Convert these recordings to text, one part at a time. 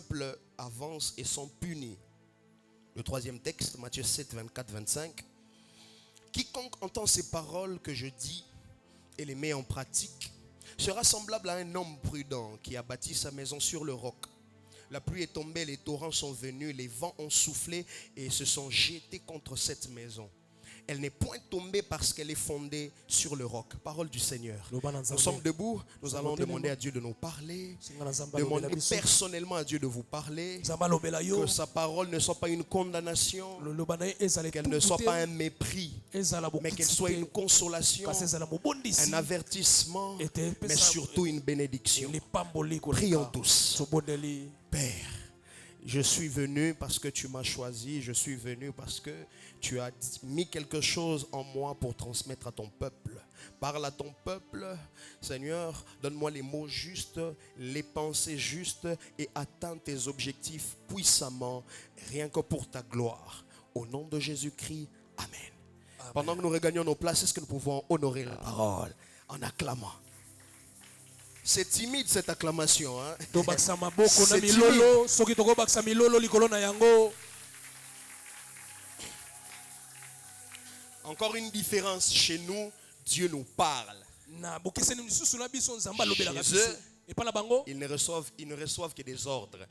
peuples avancent et sont punis. Le troisième texte, Matthieu 7, 24, 25. Quiconque entend ces paroles que je dis et les met en pratique sera semblable à un homme prudent qui a bâti sa maison sur le roc. La pluie est tombée, les torrents sont venus, les vents ont soufflé et se sont jetés contre cette maison. Elle n'est point tombée parce qu'elle est fondée sur le roc. Parole du Seigneur. Nous sommes debout. Nous allons demander à Dieu de nous parler. Demander personnellement à Dieu de vous parler. Que sa parole ne soit pas une condamnation. Qu'elle ne soit pas un mépris. Mais qu'elle soit une consolation. Un avertissement. Mais surtout une bénédiction. Prions tous. Père, je suis venu parce que tu m'as choisi. Je suis venu parce que tu as mis quelque chose en moi pour transmettre à ton peuple. Parle à ton peuple, Seigneur. Donne-moi les mots justes, les pensées justes et atteins tes objectifs puissamment, rien que pour ta gloire. Au nom de Jésus-Christ, Amen. Amen. Pendant que nous regagnons nos places, est-ce que nous pouvons honorer la parole en acclamant? C'est timide cette acclamation. Hein? C'est timide. Encore une différence chez nous, Dieu nous parle. Chez eux, ils ne reçoivent que des ordres.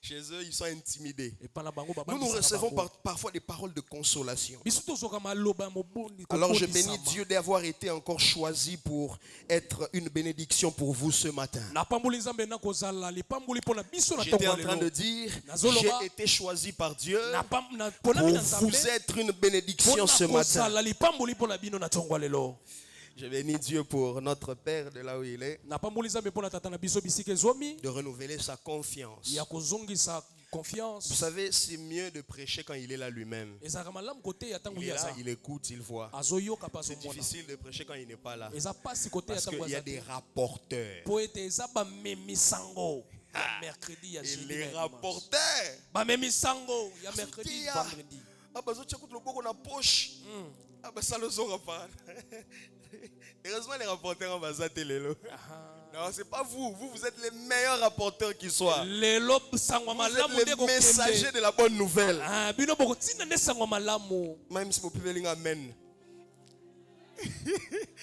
Chez eux, ils sont intimidés. Nous recevons parfois des paroles de consolation. Alors je bénis Dieu d'avoir été encore choisi pour être une bénédiction pour vous ce matin. J'étais en train de dire, j'ai été choisi par Dieu pour vous être une bénédiction ce matin. Je bénis Dieu pour notre Père de là où il est, de renouveler sa confiance. Vous savez, c'est mieux de prêcher quand il est là lui-même. Il est là, il écoute, il voit. C'est difficile de prêcher quand il n'est pas là. Parce qu'il y a des rapporteurs. Et les rapporteurs. Heureusement les rapporteurs en Bazatelelo. Non, c'est pas vous. Vous êtes les meilleurs rapporteurs qui soient. Vous êtes les messagers de la bonne nouvelle. Même si vous pouvez dire amen.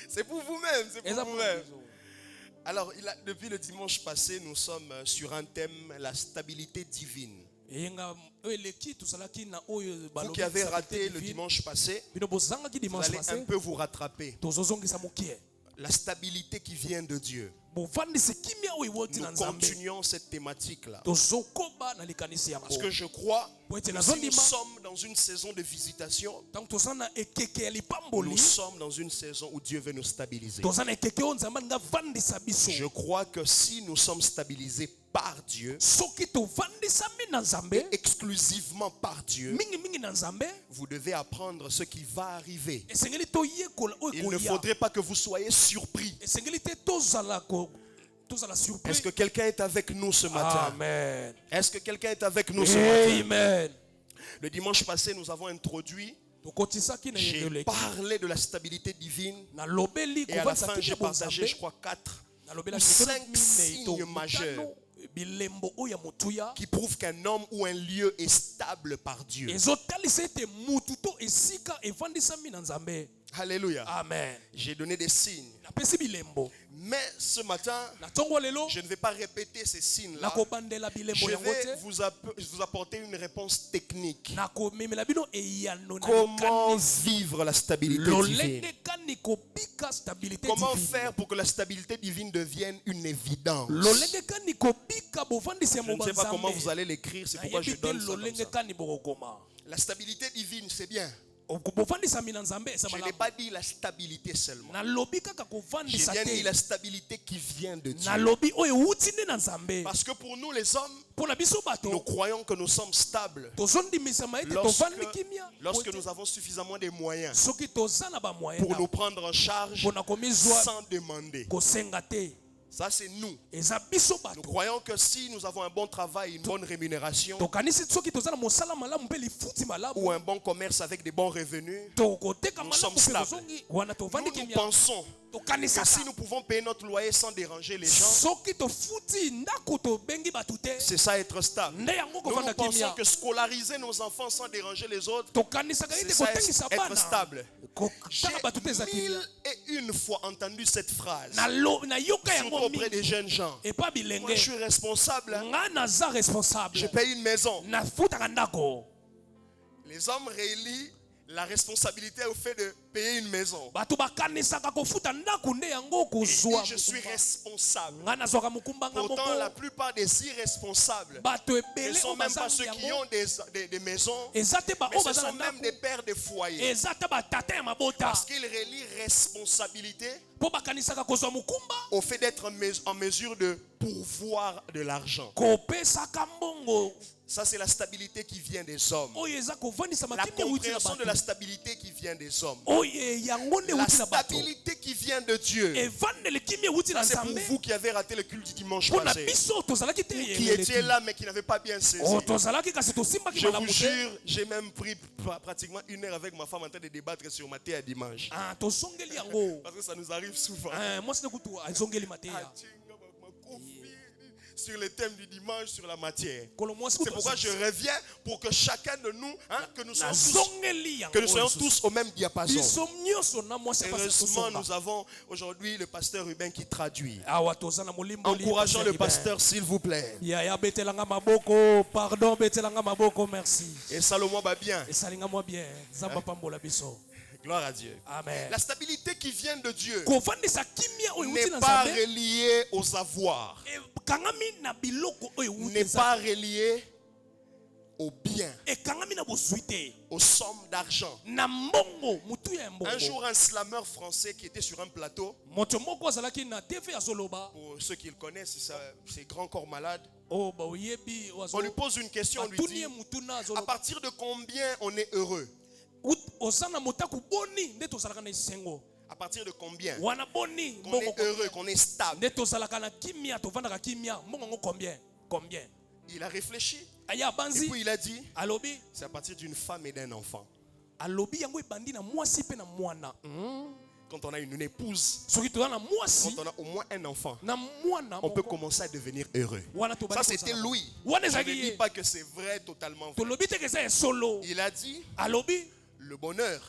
C'est pour vous-même. C'est pour vous-même. Alors, depuis le dimanche passé, nous sommes sur un thème, la stabilité divine. Vous qui avez raté le dimanche passé, vous allez un peu vous rattraper. La stabilité qui vient de Dieu. Nous continuons cette thématique-là. Parce que je crois que si nous sommes dans une saison de visitation, nous sommes dans une saison où Dieu veut nous stabiliser. Je crois que si nous sommes stabilisés par Dieu, et exclusivement par Dieu, vous devez apprendre ce qui va arriver. Il ne faudrait pas que vous soyez surpris. Est-ce que quelqu'un est avec nous ce matin? Amen. Est-ce que quelqu'un est avec nous ce matin? Amen. Le dimanche passé, nous avons introduit, j'ai parlé de la stabilité divine. Et à la fin, j'ai partagé, je crois, 4 ou 5 signes majeurs qui prouvent qu'un homme ou un lieu est stable par Dieu. Alléluia. Amen. J'ai donné des signes. Mais ce matin, je ne vais pas répéter ces signes-là. Je vais vous apporter une réponse technique. Comment vivre la stabilité divine? Comment faire pour que la stabilité divine devienne une évidence? Je ne sais pas comment vous allez l'écrire, c'est pourquoi je donne ça comme ça. La stabilité divine, c'est bien. Je n'ai pas dit la stabilité seulement. J'ai bien dit la stabilité qui vient de Dieu. Parce que pour nous les hommes, nous croyons que nous sommes stables lorsque nous avons suffisamment de moyens pour nous prendre en charge sans demander. Ça, c'est nous. Nous croyons que si nous avons un bon travail, une bonne rémunération, ou un bon commerce avec des bons revenus, nous sommes stables. Nous pensons que si nous pouvons payer notre loyer sans déranger les gens, c'est ça être stable. Nous pensons que scolariser nos enfants sans déranger les autres, c'est ça être stable. J'ai 1001 fois entendu cette phrase, surtout auprès des jeunes gens. Moi, je suis responsable. Je paye une maison. Les hommes relient la responsabilité au fait de payer une maison. Et je suis responsable. Pourtant, la plupart des irresponsables ne sont même pas ceux qui ont des maisons, mais ce sont même des pères de foyer. Parce qu'ils relient responsabilité au fait d'être en mesure de pourvoir de l'argent. Ça, c'est la stabilité qui vient des hommes. La compréhension de la stabilité qui vient des hommes. La stabilité qui vient de Dieu. Ça, c'est pour vous qui avez raté le culte du dimanche passé. Qui étiez là, mais qui n'avez pas bien saisi. Je vous jure, j'ai même pris pratiquement 1 heure avec ma femme en train de débattre sur matin à dimanche. Parce que ça nous arrive souvent. Sur le thème du dimanche, sur la matière. C'est pourquoi je reviens pour que chacun de nous, que nous soyons tous au même diapason. Heureusement, nous avons aujourd'hui le pasteur Ruben qui traduit. Encourageons le pasteur, s'il vous plaît. Et Salomon va bien. Gloire à Dieu. Amen. La stabilité qui vient de Dieu n'est pas reliée aux avoirs, n'est pas reliée aux biens, aux sommes d'argent. Un jour, un slameur français qui était sur un plateau, pour ceux qui le connaissent, c'est Grand Corps Malade. On lui pose une question, on lui dit: à partir de combien on est heureux? À partir de combien qu'on est heureux, qu'on est stable? Il a réfléchi et puis il a dit: c'est à partir d'une femme et d'un enfant. Quand on a une épouse, quand on a au moins un enfant, on peut commencer à devenir heureux. Ça, c'était Louis. Je ne dis pas que c'est vrai, totalement vrai. Il a dit: le bonheur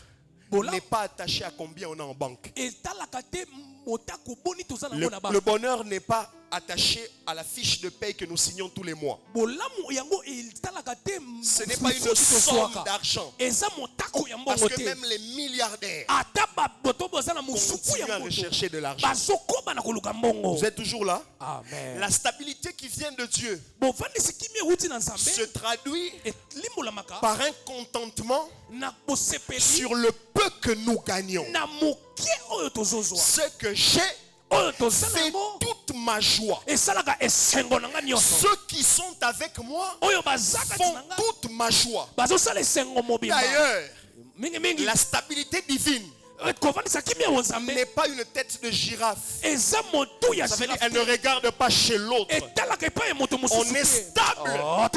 n'est pas attaché à combien on a en banque. Le bonheur n'est pas attaché à la fiche de paye que nous signons tous les mois. Ce n'est pas une somme d'argent. Parce que même les milliardaires continuent à rechercher de l'argent. Vous êtes toujours là? Amen. La stabilité qui vient de Dieu se traduit par un contentement sur le peu que nous gagnons. Ce que j'ai fait toute ma joie. Ceux qui sont avec moi font toute ma joie. D'ailleurs, la stabilité divine n'est pas une tête de girafe. Ça veut dire elle ne regarde pas chez l'autre. On est stable. On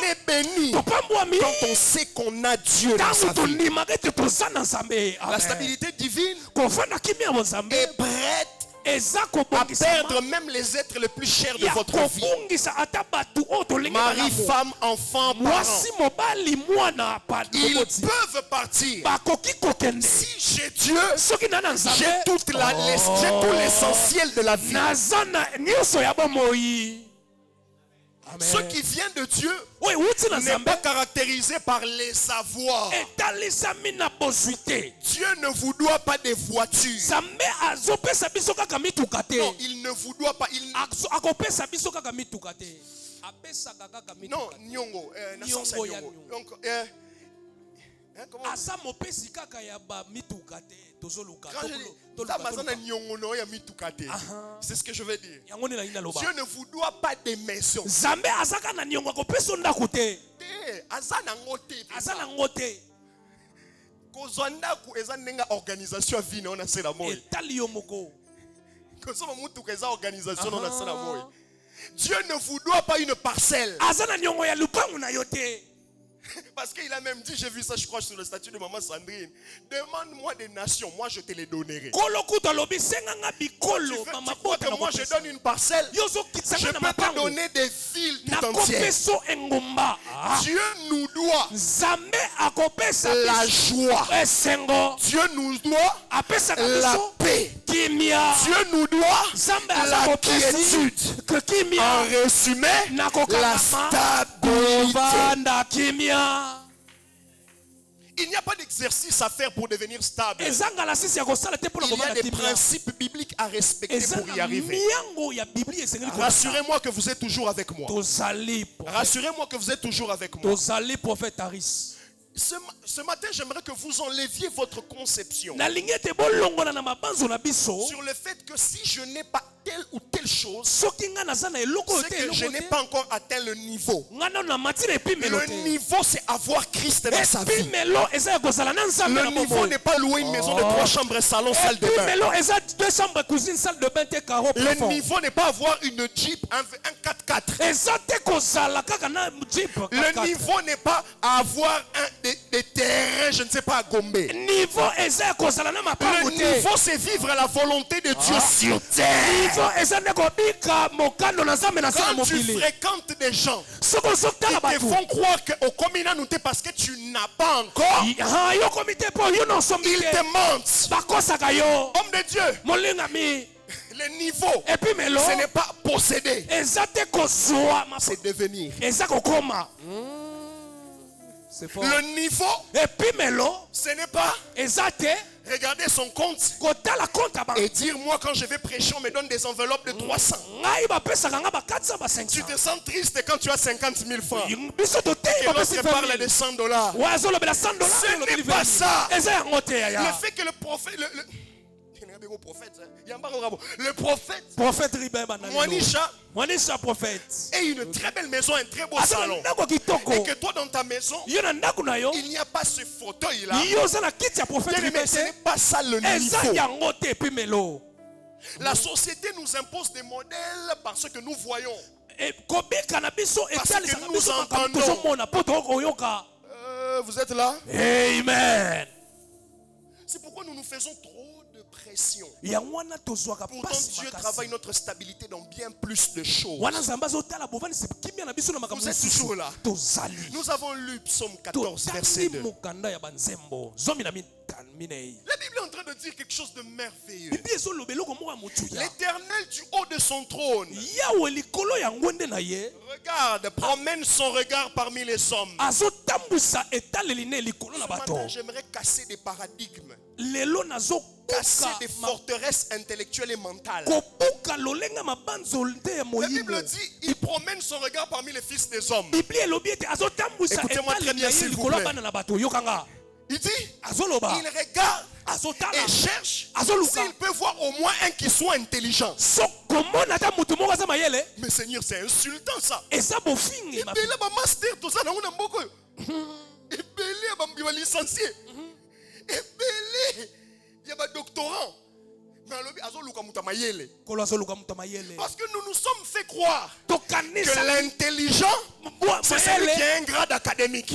est béni quand on sait qu'on a Dieu dans sa vie. La stabilité divine est prête à perdre même les êtres les plus chers de votre vie. Mari, femme, enfant, parents. Ils peuvent partir. Si j'ai Dieu, j'ai tout l'essentiel de la vie. Ce qui vient de Dieu n'est pas caractérisé par les savoirs. Dieu ne vous doit pas des voitures. Non, il ne vous doit pas. Non, Nyongo. Donc, c'est ce que je veux dire. Dieu ne vous doit pas des maisons. Dieu ne vous doit pas une parcelle. Parce qu'il a même dit, j'ai vu ça, je crois, sur le statut de maman Sandrine. Demande-moi des nations, moi je te les donnerai. Tu crois que moi je donne une parcelle? Je peux te donner des villes tout entières. Dieu nous doit la joie. Dieu nous doit la paix. Dieu nous doit la quiétude. En résumé, la stabilité. Il n'y a pas d'exercice à faire pour devenir stable. Il y a des principes bibliques à respecter pour y arriver. Rassurez-moi que vous êtes toujours avec moi. Rassurez-moi que vous êtes toujours avec moi. Ce matin, j'aimerais que vous enleviez votre conception sur le fait que si je n'ai pas telle ou telle chose, c'est que je n'ai pas encore atteint le niveau. Le niveau, c'est avoir Christ dans sa vie. Le niveau n'est pas louer une maison de 3 chambres, salon, salle de bain. Le niveau n'est pas avoir une Jeep, un 4x4. Le niveau n'est pas avoir des terrains, je ne sais pas, à Gombe. Le niveau, c'est vivre la volonté de Dieu sur terre. Quand tu fréquentes des gens qui te font croire qu'au commun nous t'es parce que tu n'as pas encore, ils te mentent. Homme de Dieu, le niveau, ce n'est pas posséder, c'est devenir. Le niveau, ce n'est pas regarder son compte et dire moi quand je vais prêcher on me donne des enveloppes de 300. Tu te sens triste quand tu as 50 000 francs et l'autre parle de $100. Ce n'est pas ça. Le fait que le prophète Moanisha prophète et une très belle maison, un très beau salon, et que toi dans ta maison il n'y a pas ce fauteuil là, ce n'est pas ça le niveau. La société nous impose des modèles parce que nous voyons, parce que nous entendons. Vous êtes là? Amen. C'est pourquoi nous nous faisons trop de pression. Pourtant Dieu travaille notre stabilité dans bien plus de choses. Vous êtes toujours là. Nous avons lu Psaume 14 verset 2. La Bible est en train de dire quelque chose de merveilleux. L'Éternel du haut de son trône regarde, promène son regard parmi les hommes. Ce matin, j'aimerais casser des paradigmes, casser des forteresses intellectuelles et mentales. La Bible dit, il promène son regard parmi les fils des hommes. Écoutez-moi très bien s'il vous plaît. Il dit, il regarde et cherche s'il peut voir au moins un qui soit intelligent. Mais Seigneur, c'est insultant ça. Et là, master, tout ça, et belé, licencié. Et belé, il y a un doctorant. Parce que nous nous sommes fait croire que l'intelligent, c'est celui qui a un grade académique.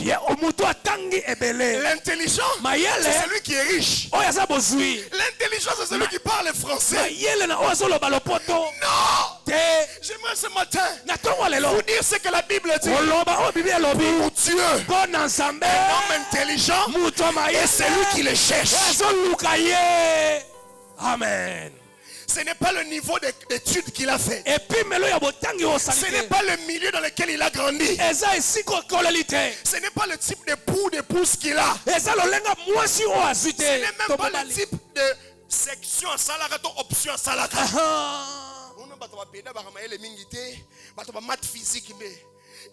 L'intelligent, c'est celui qui est riche. L'intelligent, c'est celui qui parle français. Non! J'aimerais ce matin vous dire ce que la Bible dit. Pour Dieu, un homme intelligent est celui qui le cherche. Amen. Ce n'est pas le niveau d'études qu'il a fait. Ce n'est pas le milieu dans lequel il a grandi. Ce n'est pas le type d'époux, d'épouse qu'il a. Ce n'est même pas le type de section à salaka, option à salaka.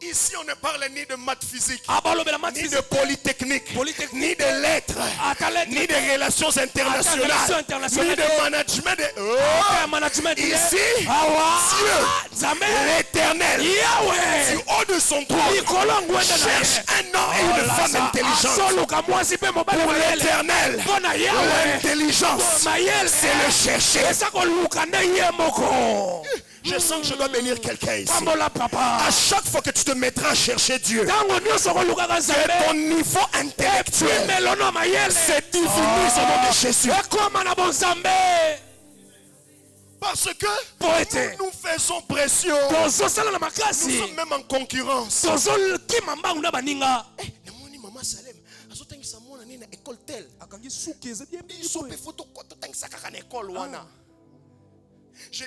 Ici, on ne parle ni de maths physiques, ni ni de polytechnique, ni de lettres, ni de relations internationales, ni de management. Ici, Dieu, l'Éternel, du haut de son trône, cherche un homme et une femme intelligente. Pour l'Éternel, l'intelligence, c'est le chercher. Je sens que je dois bénir quelqu'un ici. À chaque fois que tu te mettras à chercher Dieu, que ton niveau intellectuel se divinise au nom de Jésus. Parce que nous faisons pression. Nous sommes même en concurrence. Maman Salem, école telle.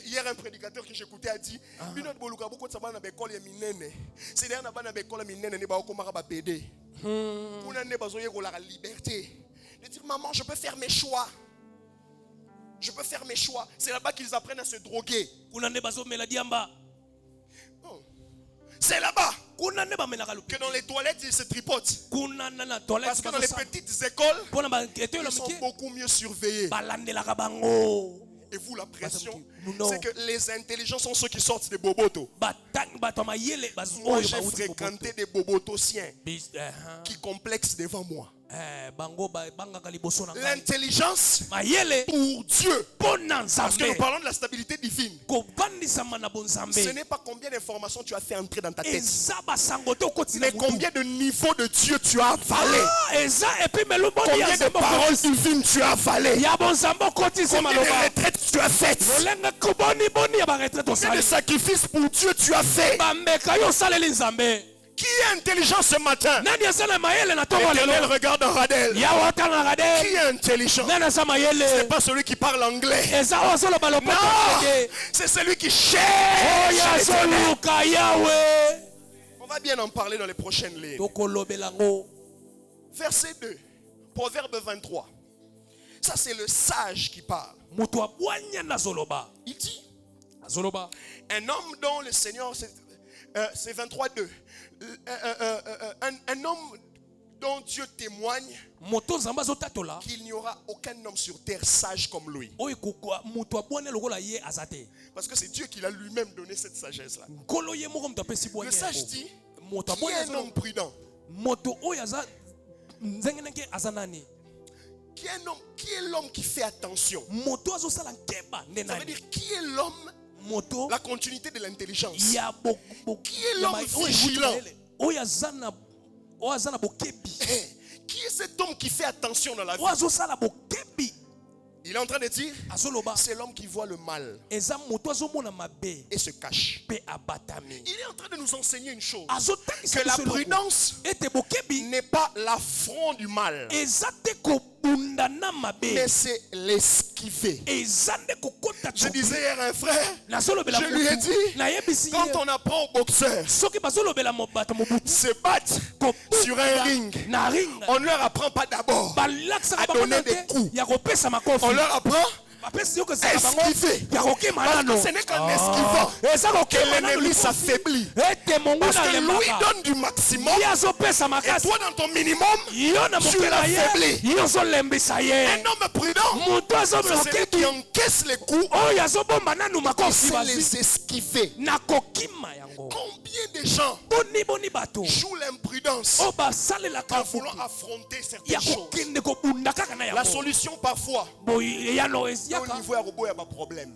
Hier, un prédicateur que j'écoutais a dit c'est d'ailleurs la liberté de dire maman, je peux faire mes choix. Je peux faire mes choix. C'est là-bas qu'ils apprennent à se droguer. C'est là-bas que dans les toilettes, ils se tripotent. Parce que dans les petites écoles, ils sont beaucoup mieux surveillés. Et vous, la pression, c'est que les intelligents sont ceux qui sortent des bobotos. Moi, j'ai fréquenté des bobotosiens qui complexent devant moi. L'intelligence pour Dieu. Parce que nous parlons de la stabilité divine. Ce n'est pas combien d'informations tu as fait entrer dans ta tête, mais combien de niveaux de Dieu tu as avalé. Combien de paroles divines tu as avalé. Combien de retraites tu as faites. Combien de sacrifices pour Dieu tu as fait. Qui est intelligent ce matin? L'Éternel regarde en Radel. Qui est intelligent? Ce n'est pas celui qui parle anglais. Non, c'est celui qui cherche. On va bien en parler dans les prochaines lignes. Verset 2, Proverbe 23. Ça, c'est le sage qui parle. Il dit, un homme dont le Seigneur, c'est 23.2. Un homme dont Dieu témoigne qu'il n'y aura aucun homme sur terre sage comme lui. Parce que c'est Dieu qui l'a lui-même donné cette sagesse-là. Le sage dit, qui est un homme prudent? Qui est l'homme qui fait attention? Ça veut dire qui est l'homme? La continuité de l'intelligence. Qui est l'homme vigilant? Qui est cet homme qui fait attention dans la vie? Il est en train de dire, c'est l'homme qui voit le mal et se cache. Il est en train de nous enseigner une chose, que la prudence n'est pas l'affront du mal, mais c'est l'esquiver. Je disais hier à un frère, je lui ai dit, quand on apprend aux boxeurs se battre sur un ring, on ne leur apprend pas d'abord à donner des coups. On leur apprend à esquiver. Parce que ce n'est qu'en esquivant que l'ennemi s'affaiblit. Parce que lui donne du maximum et toi dans ton minimum tu l'affaiblis. Un homme prudent, c'est celui qui encaisse les coups, il sait les esquiver. Combien de gens jouent l'imprudence en voulant affronter certaines choses? La solution parfois, au niveau à robot, il y a pas de problème.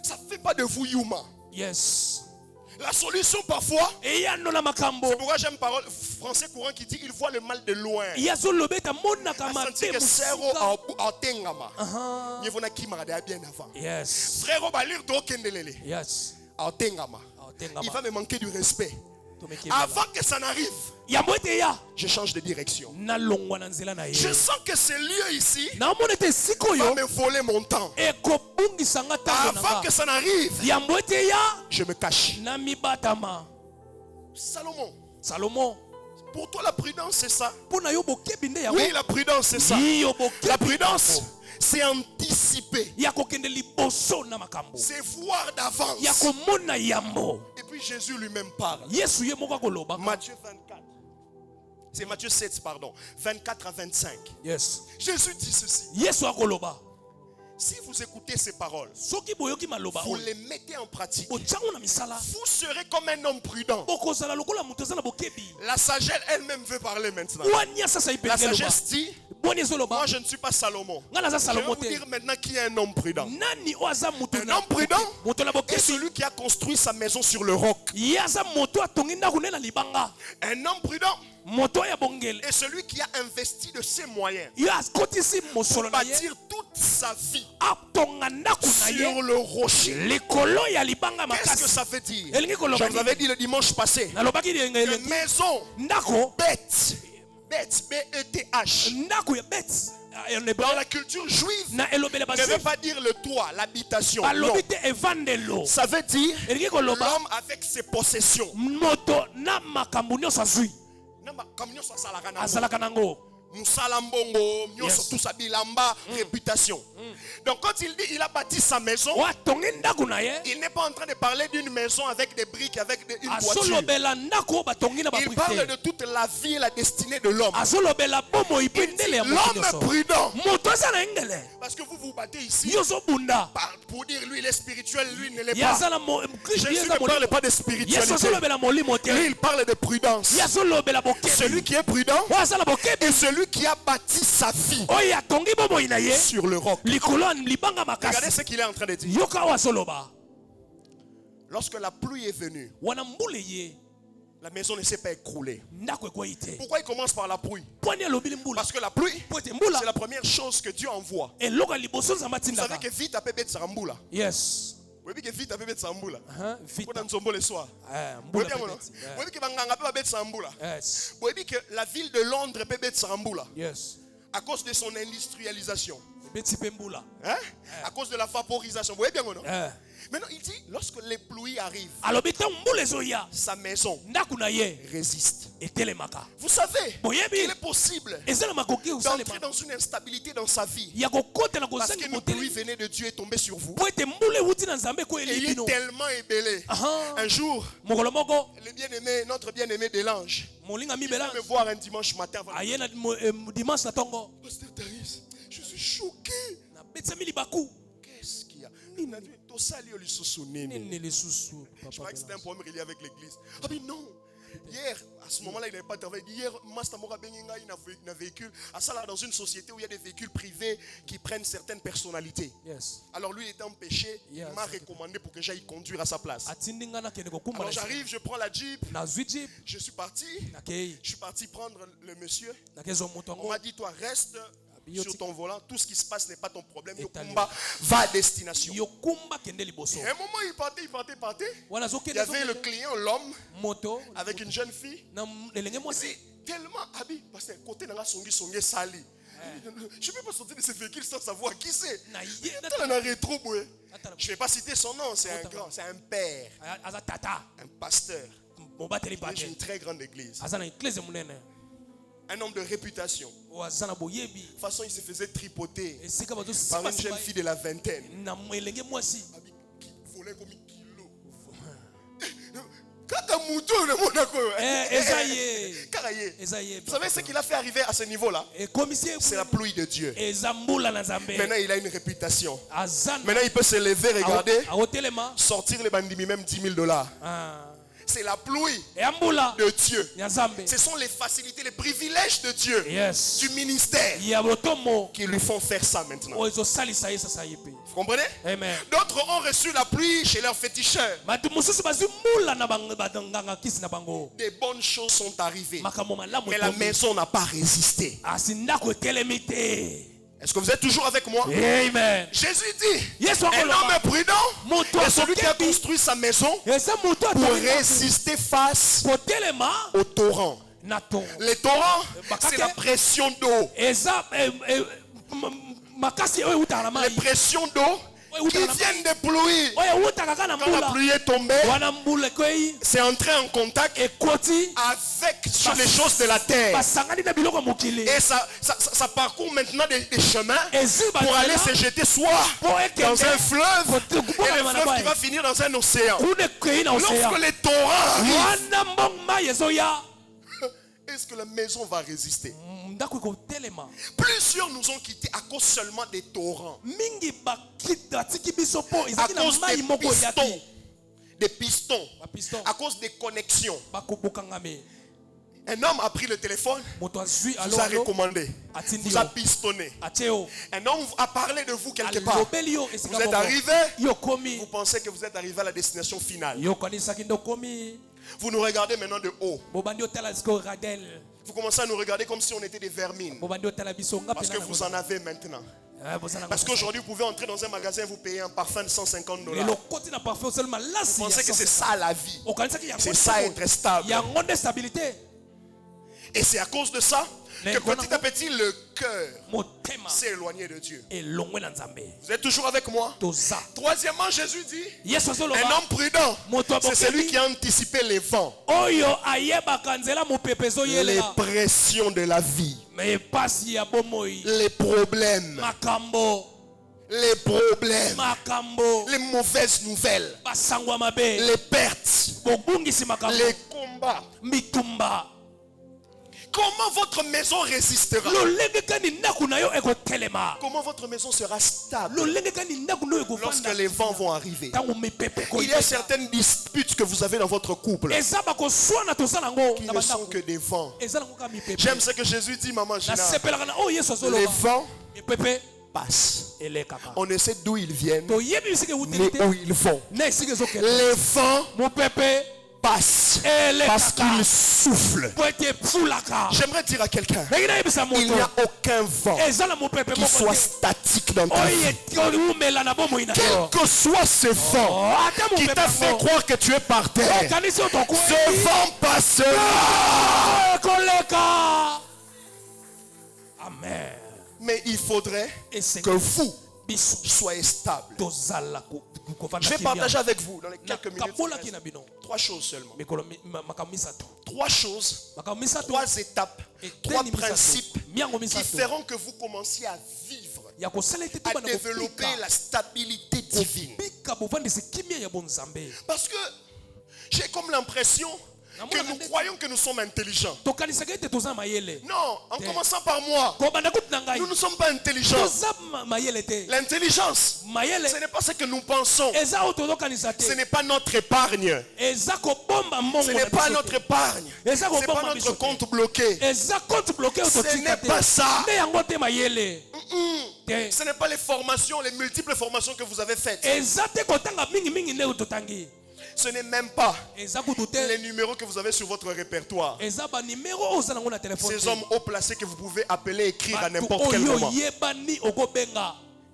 Ça ne fait pas de vous Yuma. Yes. La solution parfois, c'est pourquoi j'aime parole français courant qui dit il voit le mal de loin. Il va me manquer du respect. Avant que ça n'arrive, je change de direction. Je sens que ce lieu ici va me voler mon temps. Avant que ça n'arrive, je me cache. Salomon, pour toi la prudence c'est ça? Oui, la prudence c'est ça. La prudence, C'est anticiper. C'est voir d'avance. Et puis Jésus lui-même parle. Matthieu 24. C'est Matthieu 7, pardon. 24 à 25. Yes. Jésus dit ceci. Si vous écoutez ces paroles, vous les mettez en pratique, vous serez comme un homme prudent. La sagesse elle-même veut parler maintenant. La sagesse dit, moi je ne suis pas Salomon. Je vais vous dire maintenant qui est un homme prudent. Un homme prudent est celui qui a construit sa maison sur le roc. Un homme prudent est celui qui a investi de ses moyens pour bâtir toute sa vie sur le rocher. Qu'est-ce que ça veut dire? Je vous avais dit le dimanche passé, une maison bête, B-E-T-H, dans la culture juive, ne veut pas dire le toit, l'habitation. Non. Ça veut dire l'homme avec ses possessions. Moussalambongo, tout ça bilamba, réputation. Donc quand il dit il a bâti sa maison, il n'est pas en train de parler d'une maison avec des briques, avec une voiture. Il parle de toute la vie et la destinée de l'homme. L'homme prudent. Parce que vous vous battez ici pour dire lui il est spirituel, lui il ne l'est pas. Jésus ne parle pas de spiritualité. Lui il parle de prudence. Celui qui est prudent et celui qui a bâti sa vie sur le roc. Regardez ce qu'il est en train de dire. Lorsque la pluie est venue, la maison ne s'est pas écroulée. Pourquoi il commence par la pluie? Parce que la pluie, c'est la première chose que Dieu envoie. Vous savez que vite après bête sarambula. Yes. Vous savez que vite après bête sarambula. Vous savez le soir. Vous savez que la ville de Londres peut bête sarambula. Yes. À cause de son industrialisation. Hein? À cause de la vaporisation. Vous voyez bien ou non? Maintenant, il dit, lorsque les pluies arrivent, sa maison résiste. Vous savez, il est possible d'entrer dans une instabilité dans sa vie. Parce qu'une pluie venait de Dieu est tombée sur vous. Et il est tellement ébellé. Un jour, le bien-aimé, notre bien-aimé Delange, il vient me voir un dimanche matin. Pasteur Taris, je suis choqué. Qu'est-ce qu'il y a? Il m'a dit, je crois que c'était un problème relié avec l'église. Ah mais non. Hier, à ce moment-là, il n'avait pas travaillé. Hier, Master Mora Benginga, il a un véhicule. À ça, là, dans une société où il y a des véhicules privés qui prennent certaines personnalités. Yes. Alors lui, il était empêché. Il m'a recommandé pour que j'aille conduire à sa place. Alors j'arrive, je prends la Jeep. Je suis parti prendre le monsieur. On m'a dit, toi, reste sur ton volant, tout ce qui se passe n'est pas ton problème. Yokumba va à destination. Et à un moment, il partait. Il y avait le client, l'homme, avec une jeune fille. C'est tellement habillé. Parce que côté de la songi sali. Je ne peux pas sortir de ce véhicule sans savoir qui c'est. Je ne vais pas citer son nom, c'est un grand, c'est un père, un pasteur. Il une très grande église. Un homme de réputation. De toute façon, il se faisait tripoter par une jeune fille de la vingtaine. Qui volait comme un kilo. Vous savez ce qu'il a fait arriver à ce niveau-là? C'est la pluie de Dieu. Maintenant, il a une réputation. Maintenant, il peut se lever, regarder, sortir les bandits, même $10,000. C'est la pluie de Dieu. Ce sont les facilités, les privilèges de Dieu, du ministère, qui lui font faire ça maintenant. Vous comprenez? D'autres ont reçu la pluie chez leurs féticheurs. Des bonnes choses sont arrivées, mais la maison n'a pas résisté. Est-ce que vous êtes toujours avec moi? Amen. Jésus dit, un homme prudent est celui qui a construit sa maison pour résister face au torrent. Les torrents, c'est la pression d'eau. Les pressions d'eau qui viennent de pluie. Quand la pluie est tombée, c'est entré en contact avec sur les choses de la terre. Et ça parcourt maintenant des chemins pour aller se jeter soit dans un fleuve, et le fleuve qui va finir dans un océan. Lorsque les torrents arrivent, est-ce que la maison va résister? Plusieurs nous ont quittés à cause seulement des torrents. À cause des pistons. À cause des connexions. Un homme a pris le téléphone, vous a recommandé, vous a pistonné. Un homme a parlé de vous quelque part. Vous êtes arrivé, vous pensez que vous êtes arrivé à la destination finale. Vous nous regardez maintenant de haut. Vous commencez à nous regarder comme si on était des vermines. Parce que vous en avez maintenant. Parce qu'aujourd'hui, vous pouvez entrer dans un magasin et vous payer un parfum de $150. Vous pensez que c'est ça la vie. C'est ça être stable. Et c'est à cause de ça que petit à petit le cœur s'est éloigné de Dieu. Vous êtes toujours avec moi? Troisièmement, Jésus dit, un homme prudent, c'est celui qui a anticipé les vents, les pressions de la vie, les problèmes, les mauvaises nouvelles, les pertes, les combats. Comment votre maison résistera? Comment votre maison sera stable lorsque les vents vont arriver? Il y a certaines disputes que vous avez dans votre couple qui ne sont que des vents. J'aime ce que Jésus dit, maman Gina. Les vents passent. On ne sait d'où ils viennent, mais où ils vont. Les vents passe parce qu'il souffle. J'aimerais dire à quelqu'un, il n'y a aucun vent qui soit statique dans ta vie. Quel que soit ce vent qui t'a fait croire que tu es par terre, ce vent passera. Amen. Mais il faudrait que vous soyez stable. Je vais partager avec vous dans les quelques minutes 3 choses seulement. 3 choses, 3 étapes, 3 principes qui feront que vous commenciez à vivre, à développer la stabilité divine. Parce que j'ai comme l'impression que nous croyons que nous sommes intelligents. Non, en commençant par moi, nous ne sommes pas intelligents. L'intelligence, ce n'est pas ce que nous pensons. Ce n'est pas notre épargne. Ce n'est pas notre épargne. Ce n'est pas notre compte bloqué. Ce n'est pas ça. Ce n'est pas les formations, les multiples formations que vous avez faites. Ce n'est même pas les numéros que vous avez sur votre répertoire. Ces hommes haut placés que vous pouvez appeler, écrire à n'importe quel moment.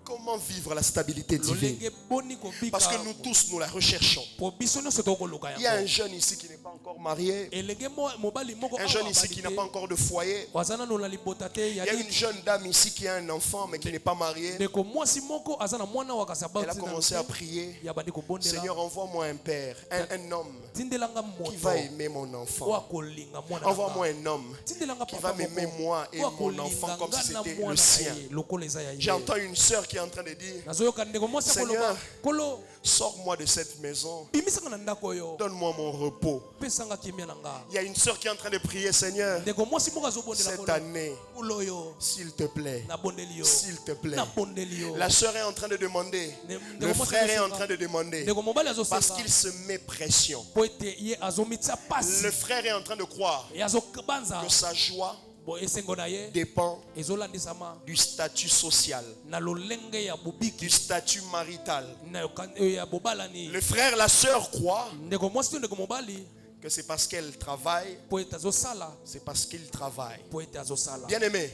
Comment vivre la stabilité divine? Parce que nous tous, nous la recherchons. Il y a un jeune ici qui n'est pas encore marié. Un jeune ici qui n'a pas encore de foyer. Il y a une jeune dame ici qui a un enfant mais qui n'est pas mariée. Elle a commencé à prier. Seigneur, envoie-moi un père, un homme qui va aimer mon enfant. Envoie-moi un homme qui va m'aimer moi et mon enfant comme si c'était le sien. J'entends une sœur qui est en train de dire, Seigneur, sors-moi de cette maison, donne-moi mon repos. Il y a une sœur qui est en train de prier, Seigneur, cette année, s'il te plaît, s'il te plaît. La sœur est en train de demander, le frère est en train de demander, parce qu'il se met pression. Le frère est en train de croire que sa joie dépend du statut social, du statut marital. Le frère, la sœur croit que c'est parce qu'elle travaille, c'est parce qu'il travaille. Bien aimé,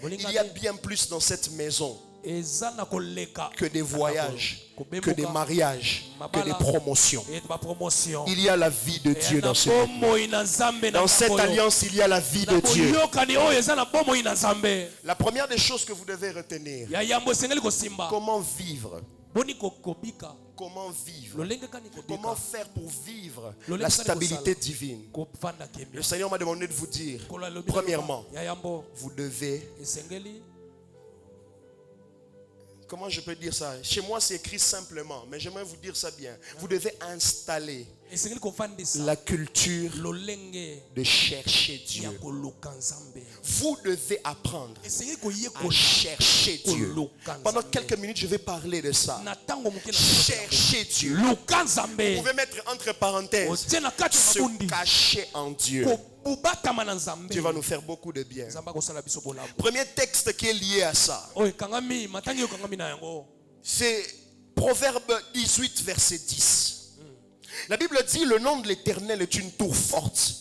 il y a bien plus dans cette maison que des voyages, que des mariages, que des promotions. Il y a la vie de Dieu dans ce monde. Dans cette alliance, il y a la vie de Dieu. La première des choses que vous devez retenir, comment vivre Comment vivre? Comment faire pour vivre la stabilité divine? Le Seigneur m'a demandé de vous dire, premièrement, vous devez... Comment je peux dire ça? Chez moi, c'est écrit simplement, mais j'aimerais vous dire ça bien. Vous devez installer la culture de chercher Dieu. Vous devez apprendre à chercher Dieu. Pendant quelques minutes, je vais parler de ça. Chercher Dieu. Vous pouvez mettre entre parenthèses, se cacher en Dieu. Dieu va nous faire beaucoup de bien. Premier texte qui est lié à ça, c'est Proverbe 18, verset 10. La Bible dit, le nom de l'Éternel est une tour forte.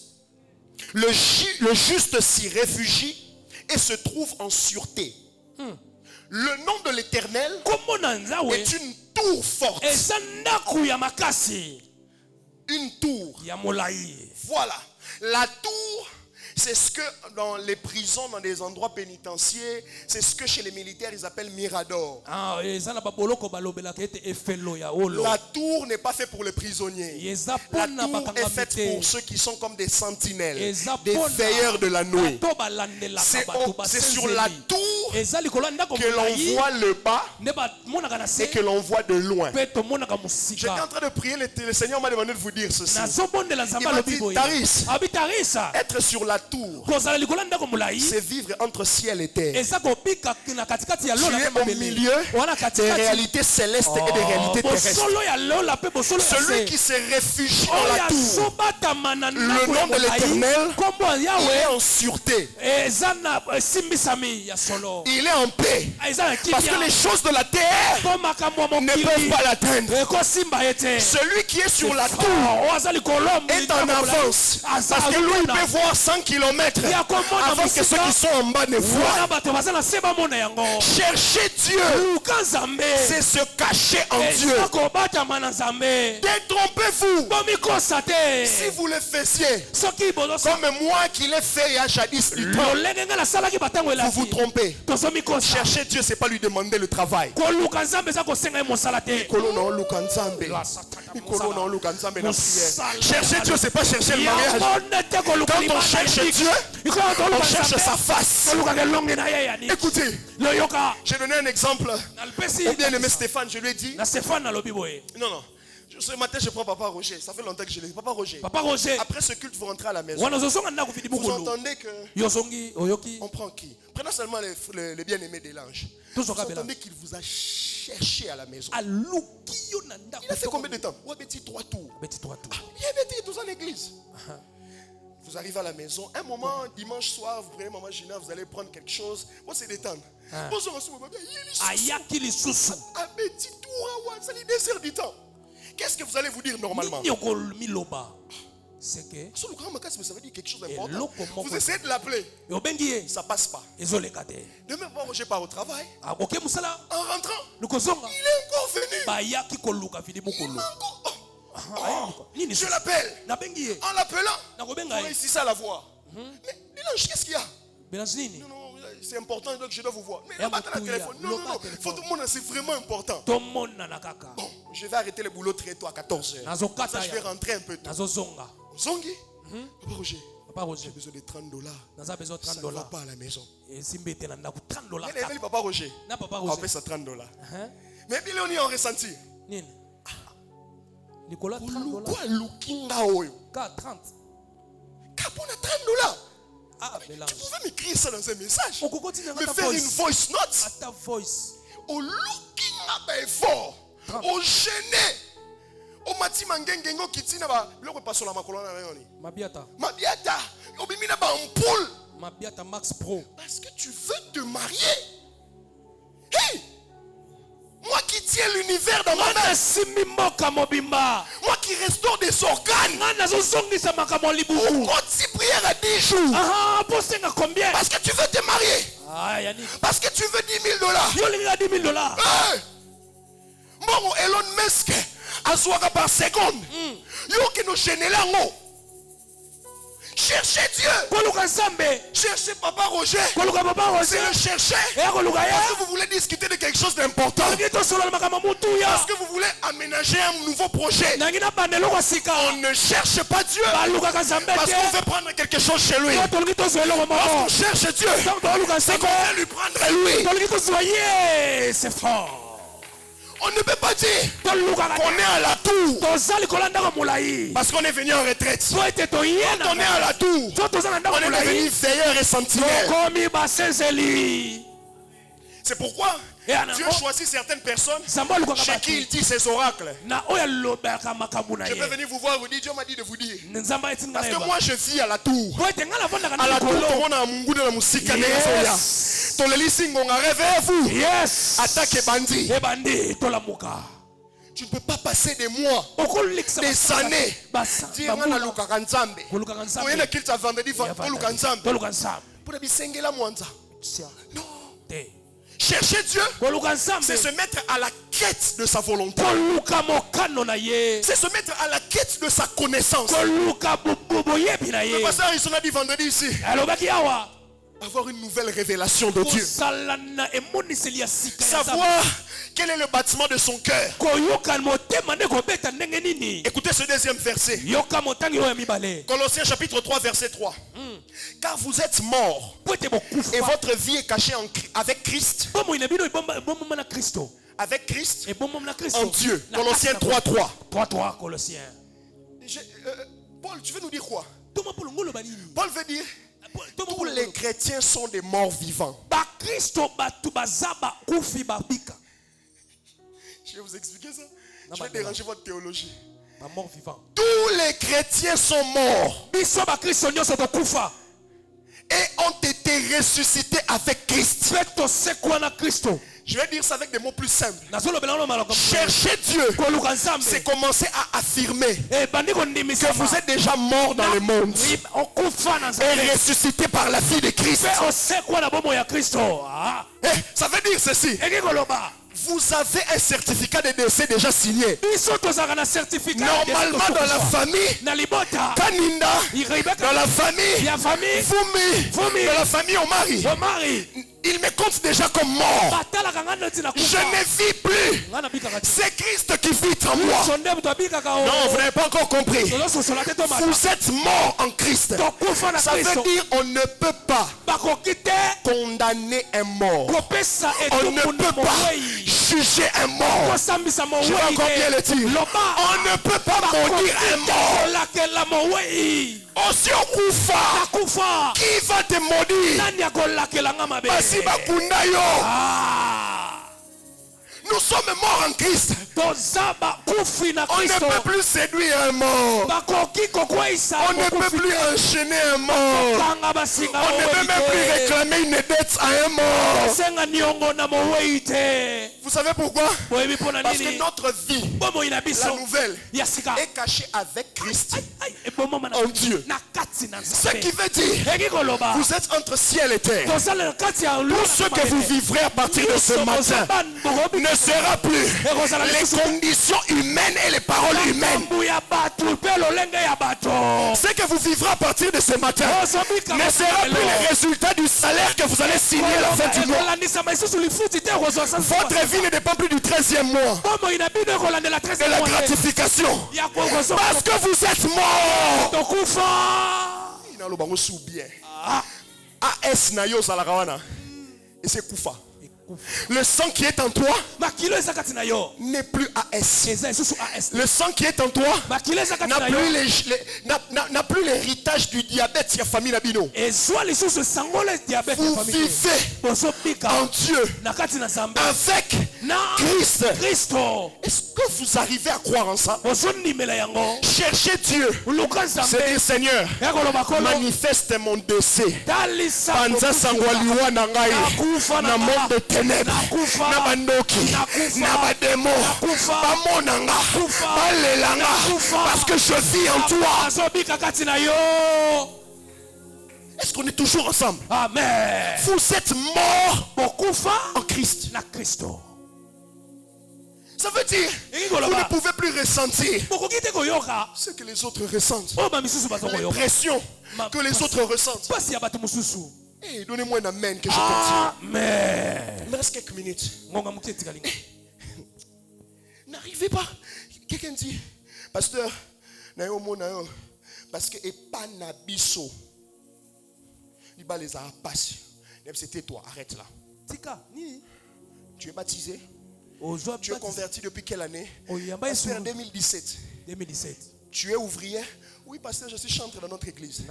Le juste s'y réfugie et se trouve en sûreté. Le nom de l'Éternel est une tour forte. Une tour. Voilà. La tour, c'est ce que dans les prisons, dans des endroits pénitentiaires, c'est ce que chez les militaires ils appellent mirador. La tour n'est pas faite pour les prisonniers. La tour est faite pour ceux qui sont comme des sentinelles, des veilleurs de la nuit. C'est sur la tour que l'on voit le bas et que l'on voit de loin. J'étais en train de prier, le Seigneur m'a demandé de vous dire ceci. Il m'a dit, Taris, être sur la tour, c'est vivre entre ciel et terre. Tu es au milieu des réalités célestes et des réalités terrestres. Celui qui se réfugie dans la tour, le nom de l'Éternel, il est en sûreté. Il est en paix. Parce que les choses de la terre ne peuvent pas l'atteindre. Celui qui est sur la tour est en avance. Parce que lui, il peut voir 100 km avant que ceux qui sont en bas ne voient. Chercher Dieu, c'est se cacher en Dieu. Détrompez-vous. Si vous le faisiez comme moi qui l'ai fait il y a jadis du temps, vous vous trompez. Chercher Dieu, c'est pas lui demander le travail. Chercher Dieu, c'est pas chercher le mariage. Quand on cherche Dieu, on cherche sa face. Écoutez, j'ai donné un exemple au bien-aimé Stéphane. Je lui ai dit, non, ce matin je prends Papa Roger. Ça fait longtemps que je l'ai dit. Papa Roger, après ce culte vous rentrez à la maison. Vous entendez que on prend qui? Prenons seulement les bien-aimés des langes. Vous entendez qu'il vous a cherché à la maison. Il a fait combien de temps? 3 tours. Il avait été dans l'église. Vous arrivez à la maison, un moment, dimanche soir, vous prenez Maman Gina, vous allez prendre quelque chose. Moi, c'est détendre. Qu'est-ce que vous allez vous dire normalement? C'est que ça veut dire quelque chose d'important. Vous essayez de l'appeler, ça passe pas. Demain, Roger part au travail. En rentrant, il est encore venu. Je l'appelle. En l'appelant, on réussit à la voir. Mais Mélange, qu'est-ce qu'il y a? Non, c'est important, donc je dois vous voir. Mais là-bas, dans le téléphone. Non. Faut tout le monde, c'est vraiment important. Bon, je vais arrêter le boulot très tôt à 14h. Ça, je vais rentrer un peu tôt. Zongi? Papa Roger, j'ai besoin de $30. Ça ne va pas à la maison. Papa Roger, on fait ça $30. Mais puis là, on est en ressenti. Nicolas, $30. Quoi, lookinga oyo? 30. Kapona $30. Tu pouvais m'écrire ça dans un message. Me faire une voice note. Au lookinga fort. Au gêné. Au mati mangengengo kitina ba. Biloko pas sur la makolona na yoni. Mabiata. Obimina ba ampoule. Mabiata Max Pro. Parce que tu veux te marier. Hey! Moi qui tiens l'univers dans ma main. Moi qui restaure des organes. On continue prière à 10 jours. Combien? Parce que tu veux te marier. Parce que tu veux $10,000. Bon, Elon Musk a par seconde. Yo qui nous gêne là. Cherchez Dieu. Cherchez Papa Roger. C'est le chercher. Parce que vous voulez discuter de quelque chose d'important. Parce que vous voulez aménager un nouveau projet. On ne cherche pas Dieu. Parce qu'on veut prendre quelque chose chez lui. Lorsqu'on cherche Dieu, c'est qu'on veut lui prendre lui. C'est fort. On ne peut pas dire qu'on est à la tour parce qu'on est venu en retraite. Quand on est à la tour, on est devenu veilleur et sentinelle. C'est pourquoi Dieu choisit certaines personnes chez qui il dit ses oracles. Je peux venir vous voir et vous dire, Dieu m'a dit de vous dire. Parce que moi je vis à la tour. À la tour, on a un mungu de la musique. Réveillez-vous. Attaquez bandit. Tu ne peux pas passer des mois, des années. Dire on a Luka Kanzambe. On a qu'il t'a vendredi pour Luka Kanzambe. Pour le bisengela mwanza. Non. Chercher Dieu, c'est se mettre à la quête de sa volonté. C'est se mettre à la quête de sa connaissance. Le pasteur il s'en a dit vendredi ici. Avoir une nouvelle révélation de Dieu. Savoir quel est le bâtiment de son cœur. Écoutez ce deuxième verset. Colossiens chapitre 3 verset 3. Car vous êtes morts et votre vie est cachée avec Christ. Avec Christ en Dieu. Colossiens 3 3. Colossiens. Paul, tu veux nous dire quoi? Paul veut dire tous les chrétiens sont des morts vivants. Je vais vous expliquer ça. Je vais déranger votre théologie. Tous les chrétiens sont morts et ont été ressuscités avec Christ. Je vais dire ça avec des mots plus simples. Chercher Dieu, c'est commencer à affirmer que vous êtes déjà mort dans le monde et ressuscité par la vie de Christ. Ça veut dire ceci. Vous avez un certificat de décès déjà signé. Normalement dans la famille Kaninda, dans la famille Fumi, dans la famille Omari, il me compte déjà comme mort. Je ne vis plus. C'est Christ qui vit en moi. Non, vous n'avez pas encore compris. Vous êtes mort en Christ. Ça veut dire on ne peut pas condamner un mort. On ne peut pas juger un mort. Je vais encore bien le dire. On ne peut pas maudire un mort. Aussi Okufa, qui va te maudire? Nous sommes morts en Christ. On ne peut plus séduire un mort. On ne peut plus enchaîner un mort. On ne peut même plus réclamer une dette à un mort. Vous savez pourquoi? Parce que notre vie, la nouvelle, est cachée avec Christ en Dieu. Ce qui veut dire, vous êtes entre ciel et terre. Tout ce que vous vivrez à partir de ce matin ne sera plus les conditions humaines et les paroles humaines. Ce que vous vivrez à partir de ce matin ne sera plus le résultat du salaire que vous allez signer à la fin du mois. Votre vie ne dépend plus du 13e mois, de la gratification, parce que vous êtes mort. AS Nayo Salarawana. Et c'est Koufa. Le sang qui est en toi n'est plus AS. Le sang qui est en toi n'a plus l'héritage du diabète. Il y a famille Nabino. Vous vivez en Dieu avec Christ. Est-ce que vous arrivez à croire en ça? Cherchez Dieu. C'est dire Seigneur, manifeste mon décès. Panza sangwaliwa nangai na monde de ténèbres, na bandoki, na bademo, bamonanga, balelanga, parce que je vis en toi. Est-ce qu'on est toujours ensemble? Amen. Vous êtes morts en Christ. Ça veut dire, vous ne pouvez plus ressentir ce que les autres ressentent. L'impression que les autres ressentent. Hey, donnez-moi un amen que je continue. Amen. Il me reste quelques minutes. N'arrivez pas. Quelqu'un dit, pasteur, parce que pas nabiso. Il va les passer. C'était toi, arrête là. Tu es baptisé? Tu es converti depuis quelle année? Pasteur, en 2017. 2017. Tu es ouvrier? Oui, pasteur, je suis chanteur dans notre église.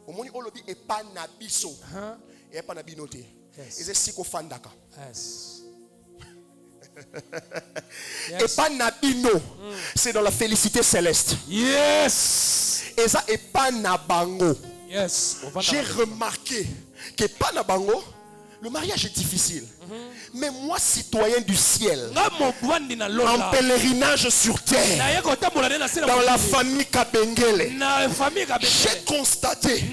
Au moins, on dit et pas nabiso. Et pas nabinoté. Et c'est siko fandaka. Et pas nabino. C'est dans la félicité céleste. Yes. Et ça et pas nabango. Yes. J'ai remarqué que pas nabango, le mariage est difficile. Mais moi, citoyen du ciel, en pèlerinage sur terre, dans la famille Kabengele, j'ai constaté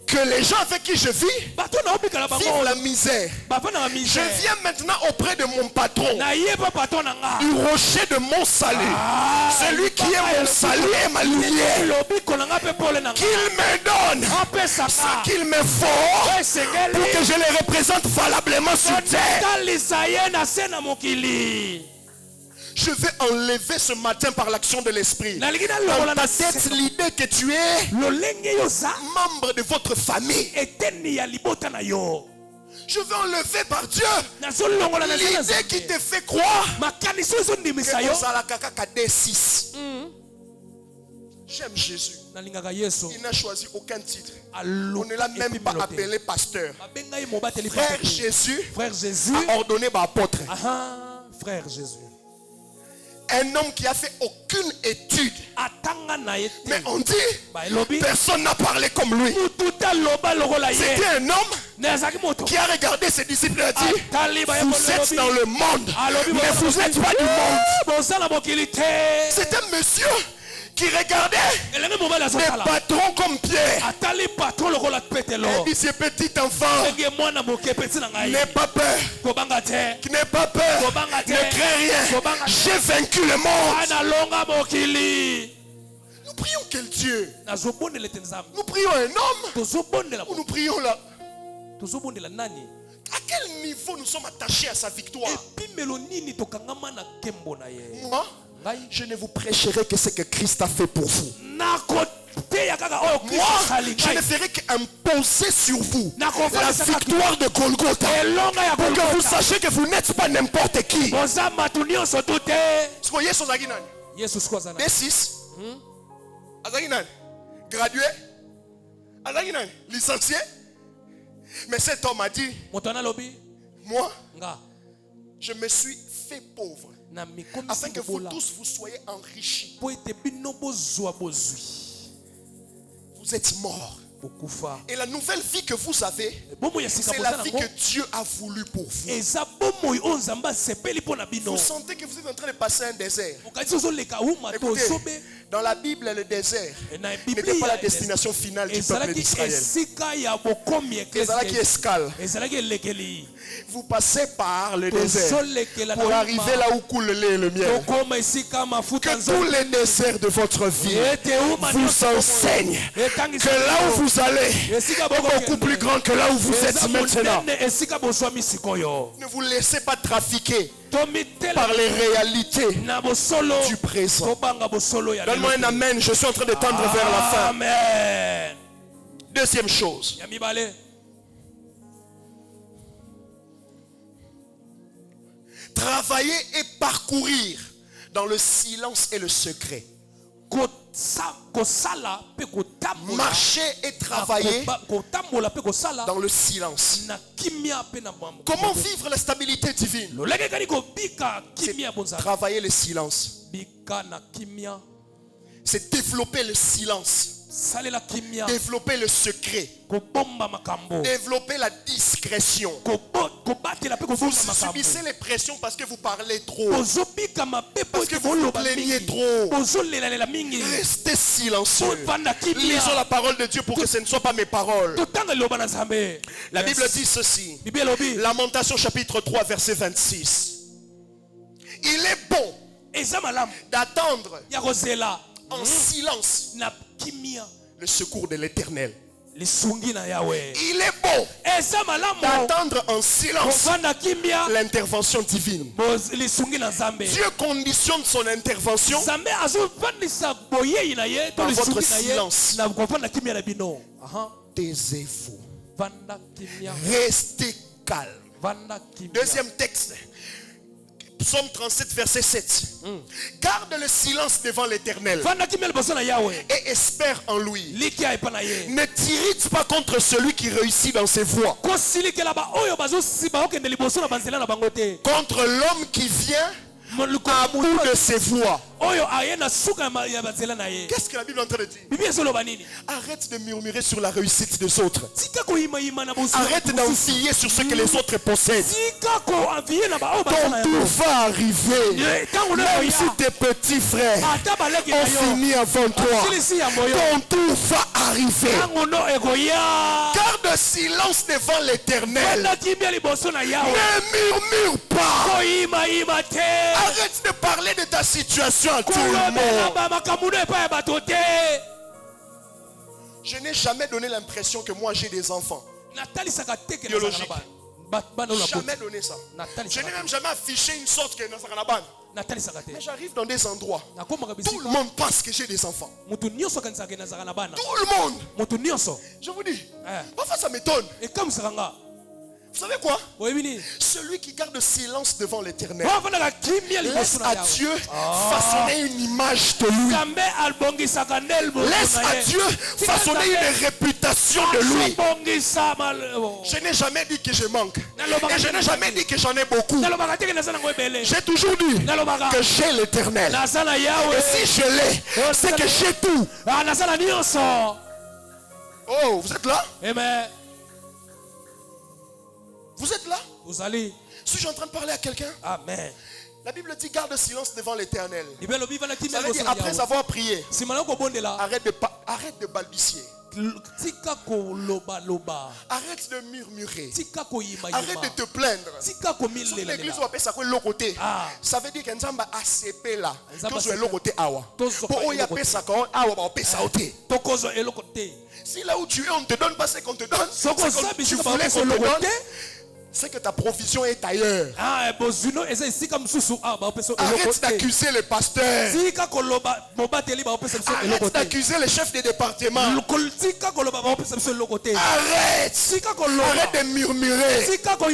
que les gens avec qui je vis vivent la misère. Je viens maintenant auprès de mon patron, du rocher de mon salut, celui qui est mon salut et ma lumière, qu'il me donne ce qu'il me faut pour que je les représente valablement sur terre. Je vais enlever ce matin par l'action de l'esprit dans ta tête l'idée que tu es membre de votre famille. Je vais enlever par Dieu l'idée qui te fait croire que vous allez 6. J'aime Jésus. Il n'a choisi aucun titre. On ne l'a même pas appelé pasteur. Frère Jésus a ordonné apôtre. Frère Jésus. Un homme qui a fait aucune étude. Mais on dit, personne n'a parlé comme lui. C'était un homme qui a regardé ses disciples et a dit, vous êtes dans le monde, mais vous n'êtes pas du monde. C'est un monsieur qui regardait des patrons comme Pierre. Il dit, ce petit enfant, n'aie pas peur, n'aie pas peur, ne crains rien, j'ai vaincu le monde. Nous prions quel Dieu? Nous prions un homme ou nous prions là? À quel niveau nous sommes attachés à sa victoire? Moi, je ne vous prêcherai que ce que Christ a fait pour vous. Moi, je ne ferai qu'imposer sur vous la victoire de Golgotha pour que vous sachiez que vous n'êtes pas n'importe qui. Soyez sur Zaginan. D6. Azaginan. Gradué. Azaginan. Licencié. Mais cet homme a dit, moi, je me suis fait pauvre afin que vous tous vous soyez enrichis. Vous êtes morts. Et la nouvelle vie que vous avez, c'est la vie que Dieu a voulu pour vous. Vous sentez que vous êtes en train de passer un désert. Écoutez, dans la Bible, le désert n'était pas la destination finale du peuple d'Israël. C'est là qui escale. Vous passez par le désert pour arriver là où coule le lait et le miel. Que tous les déserts de votre vie vous enseignent que là où vous allez est beaucoup plus grand que là où vous êtes maintenant. Ne vous laissez pas trafiquer par les réalités du présent. Donne-moi un amen, je suis en train de tendre vers la fin. Amen. Deuxième chose. Travailler et parcourir dans le silence et le secret. Marcher et travailler dans le silence. Comment vivre la stabilité divine? Travailler le silence. C'est développer le silence. Développer le secret. Développer la discrétion. Vous subissez les pressions parce que vous parlez trop. Parce que vous vous plaignez trop. Restez silencieux. Lisons la parole de Dieu pour que ce ne soit pas mes paroles. La Bible dit ceci. Lamentation chapitre 3 verset 26. Il est bon d'attendre en silence le secours de l'Éternel. Il est bon d'attendre en silence l'intervention divine. Dieu conditionne son intervention par votre silence. Taisez-vous. Restez calme. Deuxième texte. Psaume 37, verset 7. Garde le silence devant l'Éternel et espère en lui. Ne t'irrite pas contre celui qui réussit dans ses voies. Contre l'homme qui vient à bout de ses voies. Qu'est-ce que la Bible est en train de dire? Arrête de murmurer sur la réussite des autres. Arrête d'enfier sur ce que les autres possèdent. Ton tour va arriver. Même si tes petits frères ont fini avant toi, ton tour va arriver. Garde silence devant l'Éternel. Ne murmure pas. Arrête de parler de ta situation à tout le monde. Je n'ai jamais donné l'impression que moi j'ai des enfants biologiques. Jamais donné ça. Je n'ai même jamais affiché une sorte que mais j'arrive dans des endroits, tout le monde pense que j'ai des enfants. Tout le monde. Je vous dis, parfois ça m'étonne. Vous savez quoi? Celui qui garde silence devant l'Éternel laisse à Dieu façonner une image de lui. Laisse à Dieu façonner une réputation de lui. Je n'ai jamais dit que je manque. Et je n'ai jamais dit que j'en ai beaucoup. J'ai toujours dit que j'ai l'Éternel. Et si je l'ai, c'est que j'ai tout. Oh, vous êtes là? Amen. Vous êtes là? Vous allez. Suis-je en train de parler à quelqu'un? Amen. La Bible dit garde silence devant l'Éternel. Ça veut dire après avoir prié, arrête de balbutier. Arrête de murmurer. Arrête de te plaindre. Sur l'église où on appelle ça le côté. Ça veut dire que nous avons ACP là. Que le côté awa. Pour on y appelle ça quand awa on appelle ça côté. Si là où tu es on ne te donne pas ce qu'on te donne, c'est comme tu voulais qu'on te donne. C'est que ta provision est ailleurs. Arrête d'accuser le pasteur. Arrête d'accuser le chef des départements. Arrête. Arrête de murmurer. On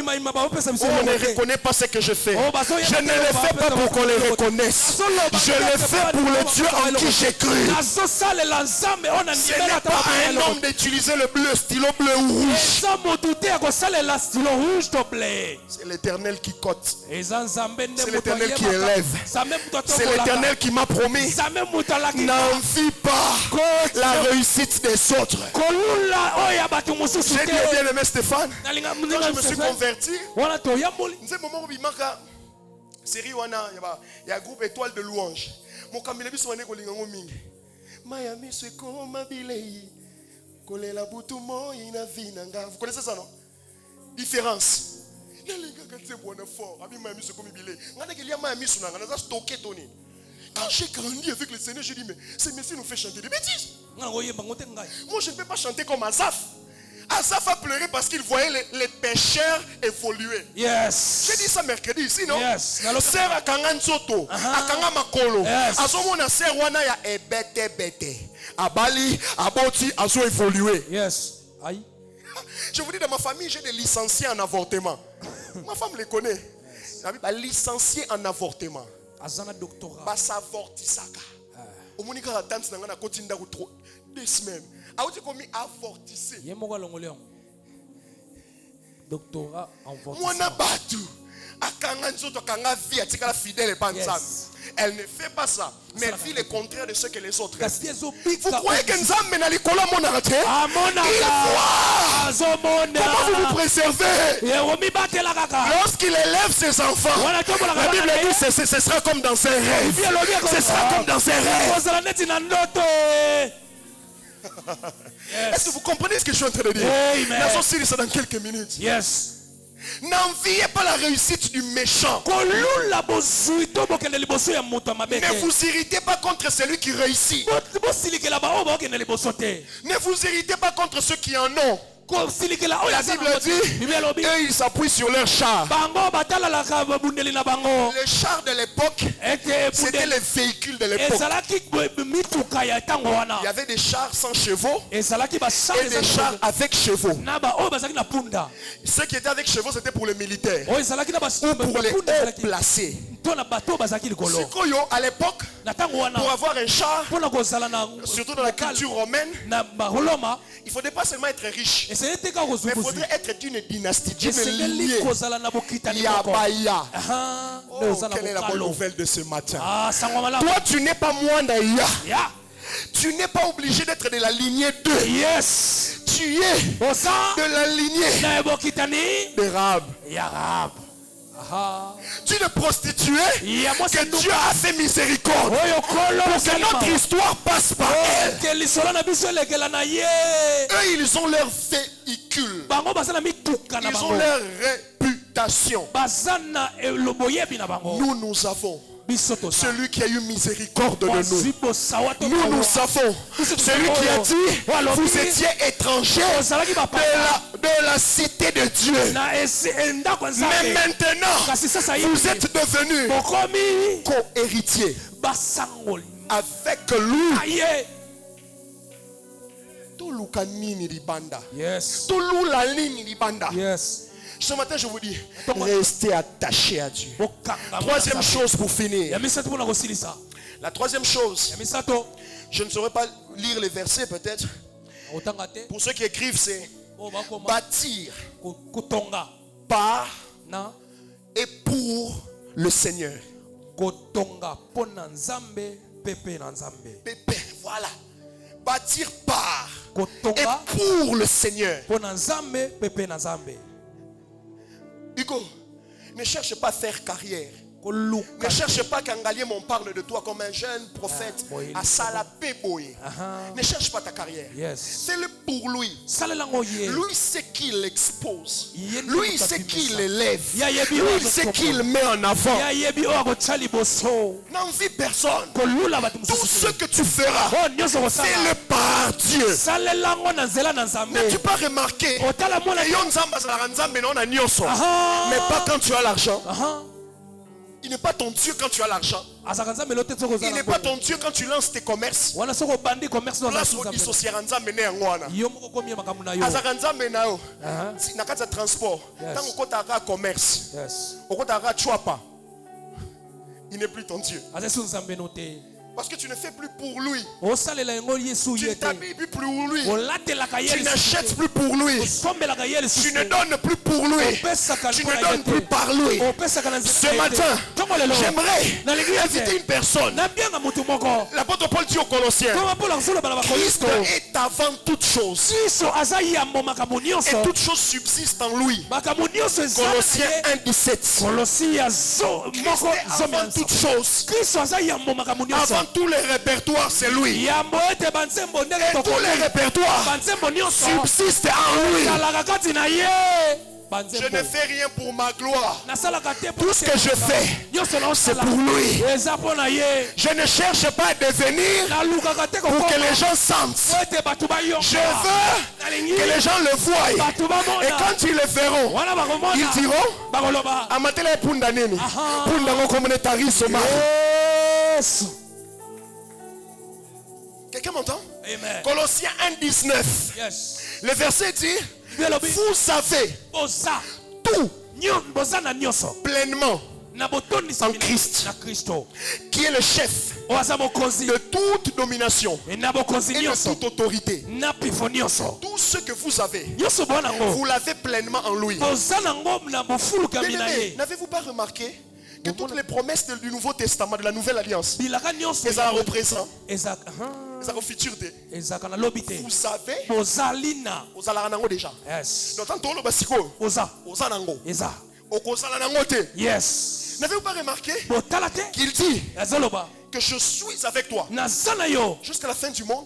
ne reconnaît pas ce que je fais. Je ne le fais pas pour qu'on le reconnaisse. Je le fais pour le Dieu en qui j'ai cru. Ce n'est pas à un homme d'utiliser le bleu, stylo bleu ou rouge. C'est l'Éternel qui cote. C'est l'Éternel qui élève. C'est l'Éternel qui m'a promis. N'envie pas la réussite des autres. J'ai dit au bien-aimé Stéphane, quand je me suis converti, c'est moment où il manque série wana, il y a un groupe étoile de louange. Mon camille biso wane kolinga mingi. Miami c'est comme bilei. Kolela butumo ina vinanga. Vous connaissez ça non? Différence. Quand j'ai grandi avec le Seigneur, j'ai dit, mais ce Messie nous fait chanter des bêtises. Moi, je ne peux pas chanter comme Asaph. Asaph a pleuré parce qu'il voyait les pécheurs évoluer. Yes. J'ai dit ça mercredi ici, non? Yes. Sœur Akanga Nzoto, Akanga Makolo. Azomona sœur wana ya ebete bete. Abali, aboti, azo évoluer. Yes. Aïe. Je vous dis, dans ma famille, j'ai des licenciés en avortement. Ma femme les connaît. Licenciés en avortement. Azana doctorat. Basavortisaka. Au Monika la tante n'a pas continué 2 semaines. A dit comment avortisser. Doctorat en avortisme. Moi na batu. Akanga nzoto kanga vie atika la fidèle panzam. Elle ne fait pas ça, mais elle vit le contraire de ce que les autres. Vous croyez que Nzambe na likolo mona raté? Il voit. Comment vous vous préservez? Lorsqu'il élève ses enfants, la Bible dit que ce sera comme dans un rêve. Ce sera comme dans un rêve. Est-ce que vous comprenez ce que je suis en train de dire? Nous allons ça dans quelques minutes. Yes. N'enviez pas la réussite du méchant. kolula bozui to bokende liboso ya moto mabe Ne te vous irritez pas contre celui qui réussit. bosilikela ba oyo bakende liboso te Ne vous irritez pas contre ceux qui en ont. kosilikela oyo La aza na Bible moto. dit, Bible elobi eux ils s'appuient sur leur char. bango batalalaka babundeli na bango Les chars de l'époque, ete c'était bundeli les véhicules de l'époque. ezalaki mituka ya ntango wana Il y avait des chars sans chevaux ezalaki bachar et des chars avec chevaux. na ba oyo bazalaki na punda Ceux qui étaient avec chevaux, c'était pour les militaires oyo ezalaki na ou pour les bapunda hauts ezalaki placés. mpo na bato oyo bazalaki likolo Sikoyo, à l'époque, na ntango wana pour avoir un char, mpo na kozala na surtout dans la culture romaine, na baroloma il ne faudrait pas seulement être riche, esengeli te kaka mais il kozunguzu faudrait être d'une dynastie, d'une esengeli lignée. kozala na bokitani moko Yabaya. aha Oh, nde oza na quelle est la bonne bokalo nouvelle de ce matin? ah sango malamu Toi, tu n'es pas moins d'Aya. ya Tu n'es pas obligé d'être de la lignée 2. yes Tu es oza de la lignée na bokitani de Rahab. ya rab aha Tu es prostituée ya mwasi que Dieu a fait miséricorde. oyo kolo Pour que notre histoire passe par elle. ke lisolo na biso elekela na ye Eux, ils ont leur véhicule. bango baza na mituka na Ils ont bango leur réputation. baza na loboyebi na bango Nous avons biso toza celui qui a eu miséricorde de nous. bazwi bosawa to Nous avons celui qui a dit, vous étiez étrangers ozalaki bapaya de la cité de Dieu. na ndako ya Mais nzambe maintenant, kasi sasa vous êtes devenus bokomi co-héritiers basangoli avec lui. aye Toluka nini libanda. yes Tolula nini libanda. yes Ce matin, je vous dis, restez attachés à Dieu. bokanga Troisième chose pour finir. ya misato mpona kosilisa La troisième chose, ya misato je ne saurais pas lire les versets peut-être. otanga te Pour ceux qui écrivent, c'est oyo bakoma bâtir kotonga par na et pour le Seigneur. kotonga mpo na nzambe pepe na nzambe Pépé, voilà. Bâtir par et kotonga pour le Seigneur. mpo na nzambe pepe na nzambe Hugo, ne cherche pas à faire carrière. koluka Ne cherche pas qu'Angalier m'en parle de toi comme un jeune prophète à Salapé Boye. Ne cherche pas ta carrière. yes Fais-le pour lui. salelango ye Lui, c'est qu'il expose. Ye Lui, nde c'est moto qu'il abimisa. élève. Ya yebi Lui, oyo c'est azokoma. qu'il met en avant. ya yebi oyo akotya liboso N'envie personne. kolula bato Tout ce mosusu que tu feras, oyo nyonso kosala fais-le par Dieu. salelango na nzela na nzambe N'as-tu pas remarqué? otala mwana Yo nzamba azalaka nzambe na nyonso. Aha. Mais pas quand tu as l'argent. aha Il n'est pas ton Dieu quand tu as l'argent. azalaka nzambe lo te soki Il n'est ozala pas ton Dieu quand tu lances tes commerces. wana soki obandi commerce no Place ozala odissociera nzambe ne yango wana. yo moko komi makambo na yo Azalaka nzambe na yo. Aha. Na kati ya transport. Yes. Tant okotaka commerce. yes Okotaka chwapa. Il n'est plus ton Dieu. aza so nzambe no te Parce que tu ne fais plus pour lui. osalela yango yesu Tu ne ye te t'habilles plus pour lui. olatelaka ye Tu n'achètes plus pour lui. osombelaka ye Tu lisusu ne donnes plus pour lui. opesaka Tu mpona ne ye donnes plus te par lui. opesaka na Ce matin, j'aimerais Na l'église. inviter une personne. nabianga motu moko L'apôtre Paul dit aux Colossiens, koma mpo na kosoloba na Christ bakolisto est avant toute chose. kristo aza yambo makambo Et nyonso toute chose subsiste en lui. makambo nyonso eza na Colossiens ye. 1,17. kolosia Christ moko est zomi avant toute chose. kristo aza yambo makambo nyonso Avant tous les répertoires, c'est lui. yambo ete banzembo ndenge Et tous les tokoki répertoires banzembo nyonso subsistent en lui. ezalaka kati na ye Je banzembo ne fais rien pour ma gloire. nasalaka te Tout ce que je fais, nyonso c'est naosala pour lui. eza mpo na ye Je ne cherche pas à devenir nalukaka te pour que kokoma les gens sentent. po ete bato Je bayonga veux nalingi que les gens le voient. bato Et bamona quand ils le verront, wana bakomona ils diront, bakoloba amatela punda nini? Aha. Punda ngo communautaire soma. yesu Quelqu'un m'entend? amen Colossiens 1,19. yes Le verset dit, belobi vous savez boza tout boza na nyonso pleinement na botondisi En Christ. na kristo qui est le chef oyo aza mokonzi de toute domination na bokonzi et de nyonso toute autorité. na pifo nyonso Tout ce que vous avez, nyonso boa nango vous l'avez pleinement en lui. boza nango na bofulukami na Bien-aimés, ye n'avez-vous pas remarqué que toutes les promesses du Nouveau Testament, de la Nouvelle Alliance, bilaka nyonso elles en représentent, ezaka elles en futur de. ezaka na lobi te Vous savez, bozali na vous allez nango déjà. yes Donc tant que basiko, boza vous allez nango, eza okozala nango te. yes N'avez-vous pas remarqué botala te qu'il dit ezoloba que que je suis avec toi jusqu'à la fin du monde.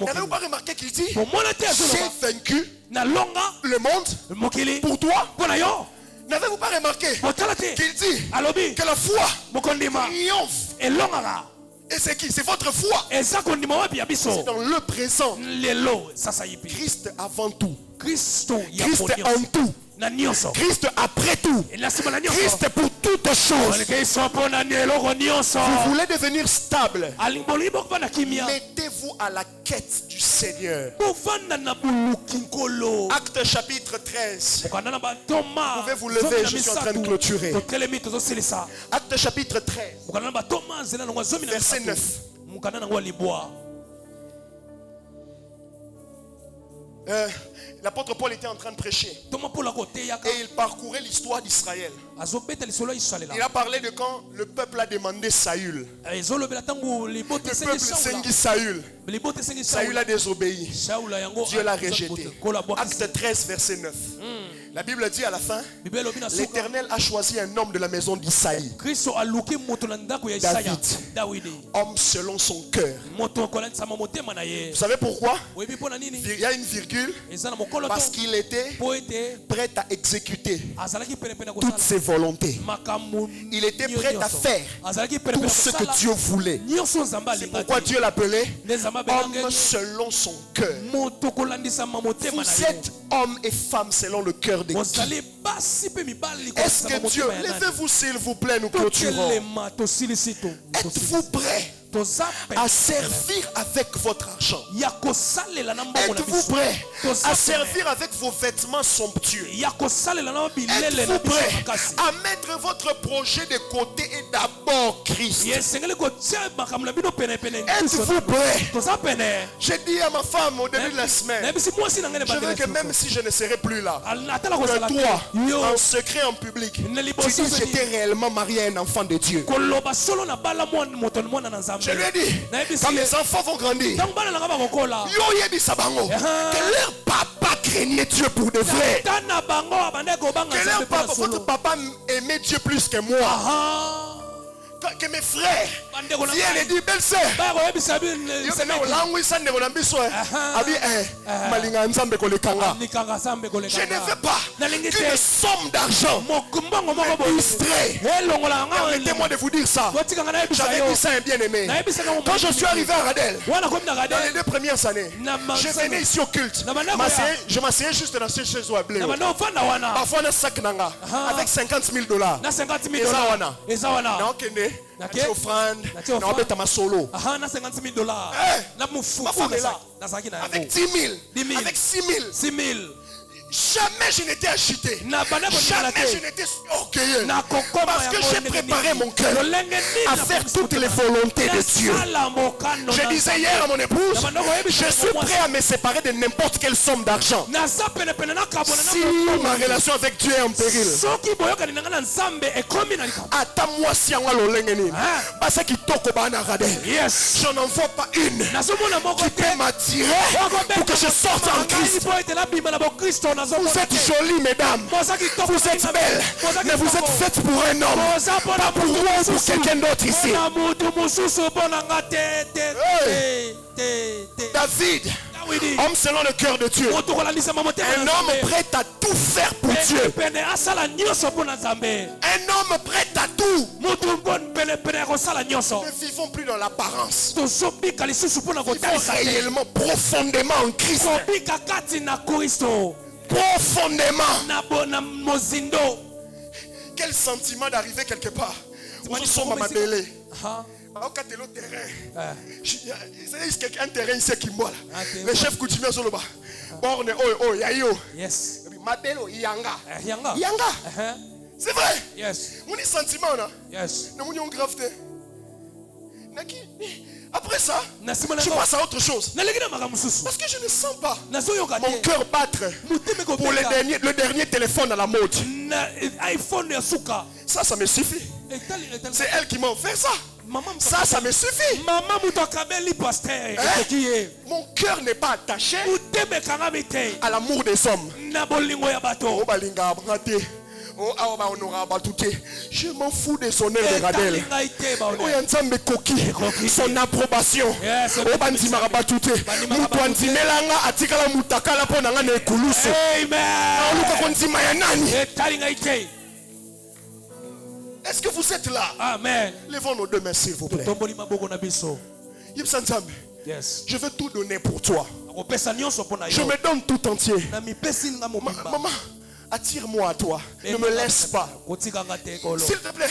N'avez-vous pas remarqué qu'il dit j'ai vaincu le monde pour toi? N'avez-vous pas remarqué qu'il dit que la foi triomphe? Et c'est qui? C'est votre foi. C'est dans le présent. Christ avant tout. Christ en tout. Christ après tout. Christ pour toutes choses. Vous voulez devenir stable? Mettez-vous à la quête du Seigneur. Acte chapitre 13. Vous pouvez vous lever, je suis en train de clôturer. Acte chapitre 13. Verset 9. L'apôtre Paul était en train de prêcher et il parcourait l'histoire d'Israël. Il a parlé de quand le peuple a demandé Saül. Le peuple s'enguit Saül. Saül a désobéi. Dieu l'a rejeté. Acte 13 verset 9. La Bible dit à la fin, l'Éternel a choisi un homme de la maison d'Isaïe, David, homme selon son cœur. Vous savez pourquoi? Il y a une virgule. Parce qu'il était prêt à exécuter toutes ses volontés. Il était prêt à faire tout ce que Dieu voulait. C'est pourquoi Dieu l'appelait homme selon son cœur. Vous êtes homme et femme selon le cœur de Dieu. Est-ce que Dieu, levez-vous s'il vous plaît, nous clôturons. Êtes-vous prêt à servir avec votre argent? Êtes-vous prêt à servir avec vos vêtements somptueux? Êtes-vous prêt à mettre votre projet de côté et d'abord Christ? Êtes-vous prêt? J'ai dit à ma femme au début de la semaine, je veux que même si je ne serai plus là, que toi, en secret, en public, tu dis j'étais réellement marié à un enfant de Dieu. Je lui ai dit, quand mes enfants vont grandir, que leur papa craignait Dieu pour de vrai. Que leur papa, votre papa aimait Dieu plus que moi. Que mes frères viennent et disent, belle-sœur, je ne veux pas qu'une somme d'argent me distrait. Permettez-moi de vous dire ça. J'avais dit ça à un bien-aimé. Quand je suis arrivé à Radel, dans les 2 premières années, je venais ici au culte. Je m'asseyais juste dans cette chaise à blé. Parfois, on a sac nanga avec $50,000. Et ça, Natie offrande, na obeta ma solo. Na $50,000. Ma femme est là. Avec 10,000, avec 6,000. Jamais je n'étais agité. Jamais je n'étais orgueilleux. Parce que j'ai préparé mon cœur à faire toutes les volontés de Dieu. Je disais hier à mon épouse, je suis prêt à me séparer de n'importe quelle somme d'argent. Si ma relation avec Dieu est en péril, attends-moi si on a l'olengeni. Parce qu'il toko bana radel. Je n'en vois pas une qui peut m'attirer pour que je sorte en Christ. Vous êtes jolies, mesdames. Vous êtes belles. Mais vous êtes faites pour un homme. Pas pour moi ou pour quelqu'un d'autre ici. David, homme selon le cœur de Dieu. Un homme prêt à tout faire pour Dieu. Un homme prêt à tout. Ne vivons plus dans l'apparence. Vivons réellement, profondément en Christ. Profondément. Quel sentiment d'arriver quelque part. Nous sommes à Mabélé. Un terrain ici qui moi. Le chef coutumier sur le bas. Borne oh yayo. Yes. Mabelo yanga. Yanga. C'est vrai. Yes. Mon sentiment là. Yes. Nous avons gravité. Après ça, je passe à autre chose. Parce que je ne sens pas mon cœur battre pour le dernier téléphone à la mode. Ça me suffit. C'est elle qui m'a offert ça. Ça me suffit. Mon cœur n'est pas attaché à l'amour des hommes. Oh, je m'en fous de son air de radel. Oh, Yanzambe koki, son approbation. Oh, bandi marabatute. Mutwanzi melanga atikala mutakala po nanga ne kulusu. Amen. Est-ce que vous êtes là? Amen. Levons nos deux mains s'il vous plaît. Yes. Je veux tout donner pour toi. Je me donne tout entier. Maman, attire-moi à toi. Ne me laisse pas. S'il te plaît,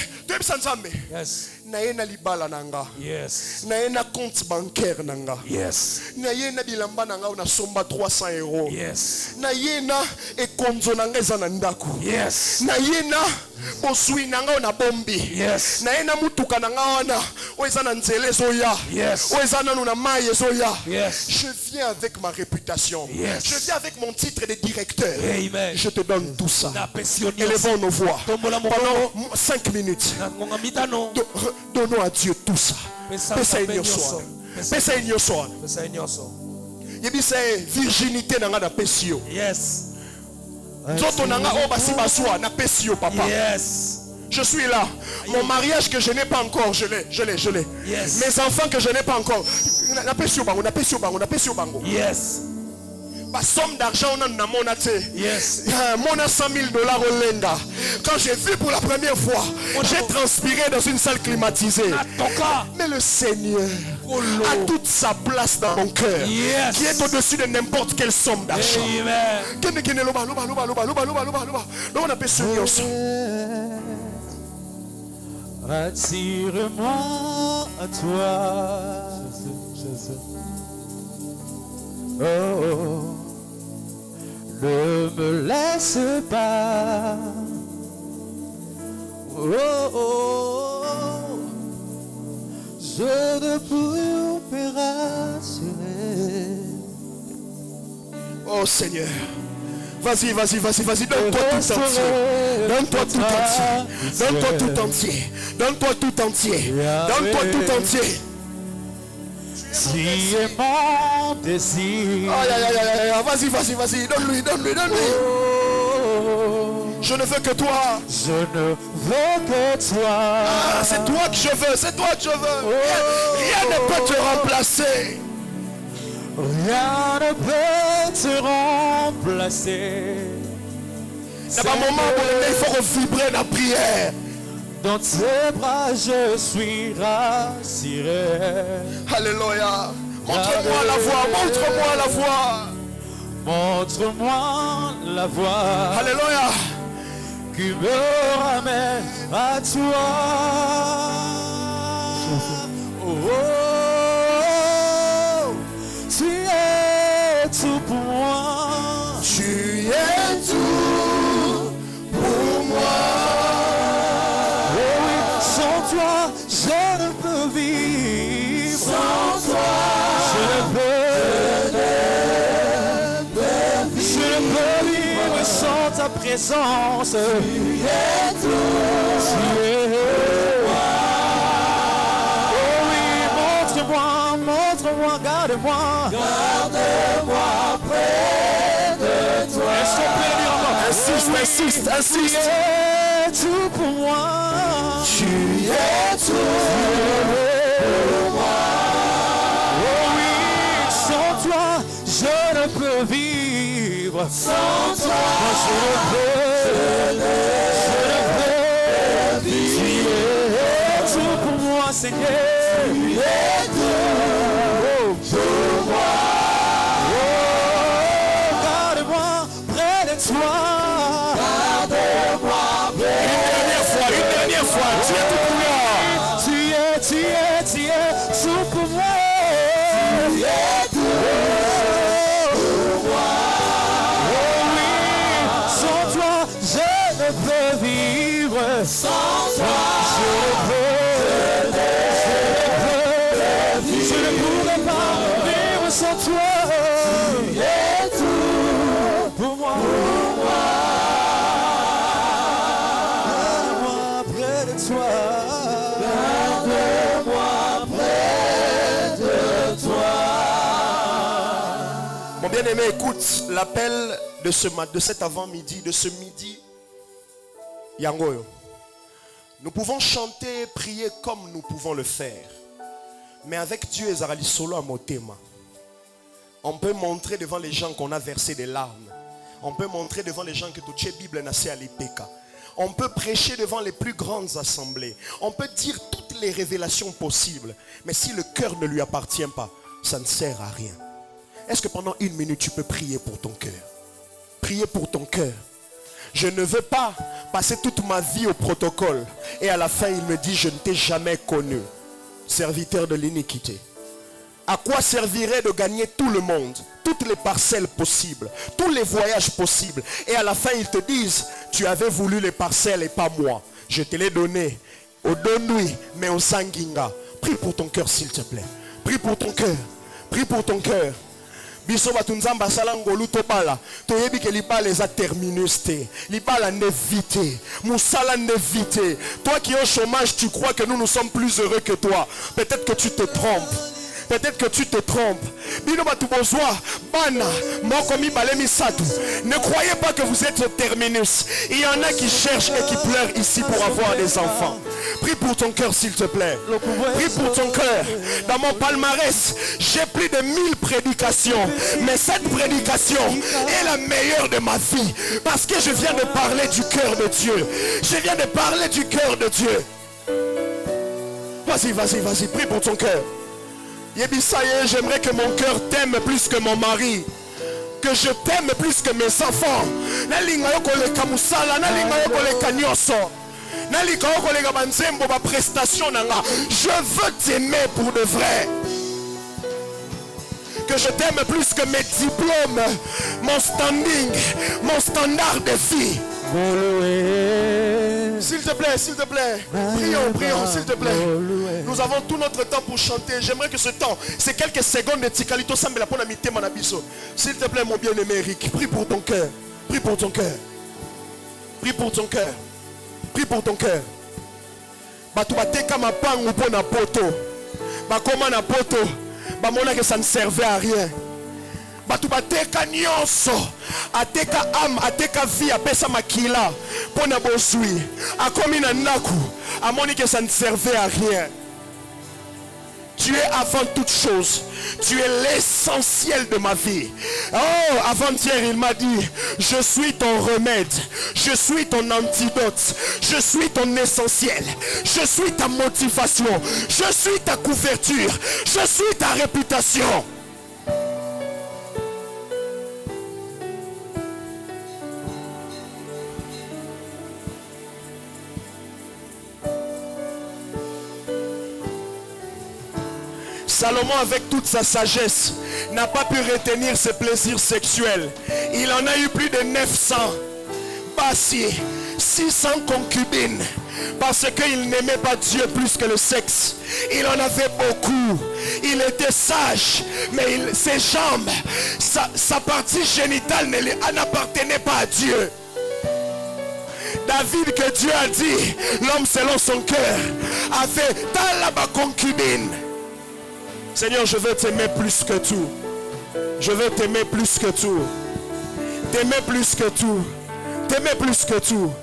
yes. Naena libala nanga. Yes. Naena compte bancaire nanga. Yes. Naena bilamba nanga una somba 300 €. Yes. Naena ekonzo nanga ezana ndako. Yes. Naena bosui nanga una bombi. Yes. Naena mutuka nanga wana oezana nzele zoya. Yes. Oezana nuna maye zoya. Yes. Je viens avec ma réputation. Yes. Je viens avec mon titre de directeur. Amen. Je te donne tout ça. Élevons nos voix pendant 5 minutes. Donnons à Dieu tout ça. Pesa inyoso. Pesa inyoso. Yebi c'est virginité nanga na pesio. Yes. Zoto nanga obasi baswa na pesio papa. Yes. Je suis là. Mon mariage que je n'ai pas encore, je l'ai. Yes. Mes enfants que je n'ai pas encore. Na pesio bango. Yes. Ma somme d'argent on a monaté. Yes. Mon a $100 000 au Lenga. Quand j'ai vu pour la première fois, j'ai transpiré dans une salle climatisée. Mais le Seigneur a toute sa place dans mon cœur, yes. qui est au-dessus de n'importe quelle somme d'argent. Attire-moi à toi. Oh, ne me laisse pas. Oh, je ne pourrai rassurer. Oh Seigneur, vas-y, donne-toi tout entier. Donne-toi tout entier. Tu es mon désir. Vas-y, donne-lui. Oh, je ne veux que toi. Ah, c'est toi que je veux. Oh, rien ne peut te remplacer. Rien ne peut te remplacer. C'est un moment où il faut vibrer la prière. Dans tes bras je suis rassuré. Alléluia. Montre-moi la voie. Alléluia. Qui me ramène à toi. Oh, tu es tout pour moi. Tu es tout pour moi. Oh oui, sans toi, je ne peux vivre. Sans toi, je ne peux vivre sans ta présence. Tu es tout. Tu es moi. Oh oui, montre-moi, garde-moi. Garde-moi près de toi. Est-ce qu'on peut le dire encore? Insiste. Tu es tout pour moi. Tu es tout pour moi. Oh oui, sans toi, je ne peux vivre. Sans toi, je ne peux vivre. Tu es tout pour moi, Seigneur. Tu es tout pour moi. Oh, garde-moi près de toi. Garde-moi près. Une dernière fois. Tu es tout pour moi. Tu es tout pour moi. Tu es tout pour moi. Oh oui, sans toi, je ne peux vivre. Sans toi, je ne pourrais pas vivre sans toi. tu es tout Pour moi. Garde-moi près de toi. Mon bien-aimé, écoute l'appel de cet avant-midi, de ce midi. Yangoyo. Nous pouvons chanter, prier comme nous pouvons le faire. Mais avec Dieu, Ezarali solo à motema. On peut montrer devant les gens qu'on a versé des larmes. On peut montrer devant les gens que tu es Bible nassé à l'épéka. On peut prêcher devant les plus grandes assemblées. On peut dire toutes les révélations possibles. Mais si le cœur ne lui appartient pas, ça ne sert à rien. Est-ce que pendant 1 minute, tu peux prier pour ton cœur? Prier pour ton cœur. Je ne veux pas passer toute ma vie au protocole. Et à la fin, il me dit, je ne t'ai jamais connu. Serviteur de l'iniquité. À quoi servirait de gagner tout le monde, toutes les parcelles possibles, tous les voyages possibles, et à la fin ils te disent, tu avais voulu les parcelles et pas moi. Je te les donné au Donui, mais au Sanginga. Prie pour ton cœur s'il te plaît. Prie pour ton cœur. Prie pour ton cœur. Biso batunzamba salangolu tobala toyebi ke libala eza terminus te libala ne vite musala ne vite. Toi qui es au chômage, tu crois que nous sommes plus heureux que toi. Peut-être que tu te trompes. Peut-être que tu te trompes. Ne croyez pas que vous êtes au terminus. Il y en a qui cherchent et qui pleurent ici pour avoir des enfants. Prie pour ton cœur s'il te plaît. Prie pour ton cœur. Dans mon palmarès, j'ai plus de 1000 prédications. Mais cette prédication est la meilleure de ma vie. Parce que je viens de parler du cœur de Dieu. Je viens de parler du cœur de Dieu. Vas-y, vas-y, vas-y. Prie pour ton cœur. J'aimerais que mon cœur t'aime plus que mon mari. Que je t'aime plus que mes enfants. Je veux t'aimer pour de vrai. Que je t'aime plus que mes diplômes, mon standing, mon standard de vie. S'il te plaît, prions, prions, s'il te plaît. Nous avons tout notre temps pour chanter. J'aimerais que ce temps, c'est quelques secondes de Tikalito Sambela pour la mité Manabiso. S'il te plaît, mon bien-aimé Eric, prie pour ton cœur. Prie pour ton cœur. Prie pour ton cœur. Prie pour ton cœur. Batubateka mapangu pour na poto. Bakoma na poto. Bamona que ça ne servait à rien. Batubateka nyonso. Ateka âme, ateka vie, apesa makila. Pona bosui. Akomi na naku. Amoni que ça ne servait à rien. Tu es avant toute chose. Tu es l'essentiel de ma vie. Oh, avant-hier, il m'a dit, je suis ton remède. Je suis ton antidote. Je suis ton essentiel. Je suis ta motivation. Je suis ta couverture. Je suis ta réputation. Salomon, avec toute sa sagesse, n'a pas pu retenir ses plaisirs sexuels. Il en a eu plus de 900. Bassi, 600 concubines. Parce qu'il n'aimait pas Dieu plus que le sexe. Il en avait beaucoup. Il était sage. Mais ses jambes, sa partie génitale n'appartenait pas à Dieu. David, que Dieu a dit, l'homme selon son cœur, avait talaba concubine. Seigneur, je veux t'aimer plus que tout. Je veux t'aimer plus que tout. T'aimer plus que tout. T'aimer plus que tout.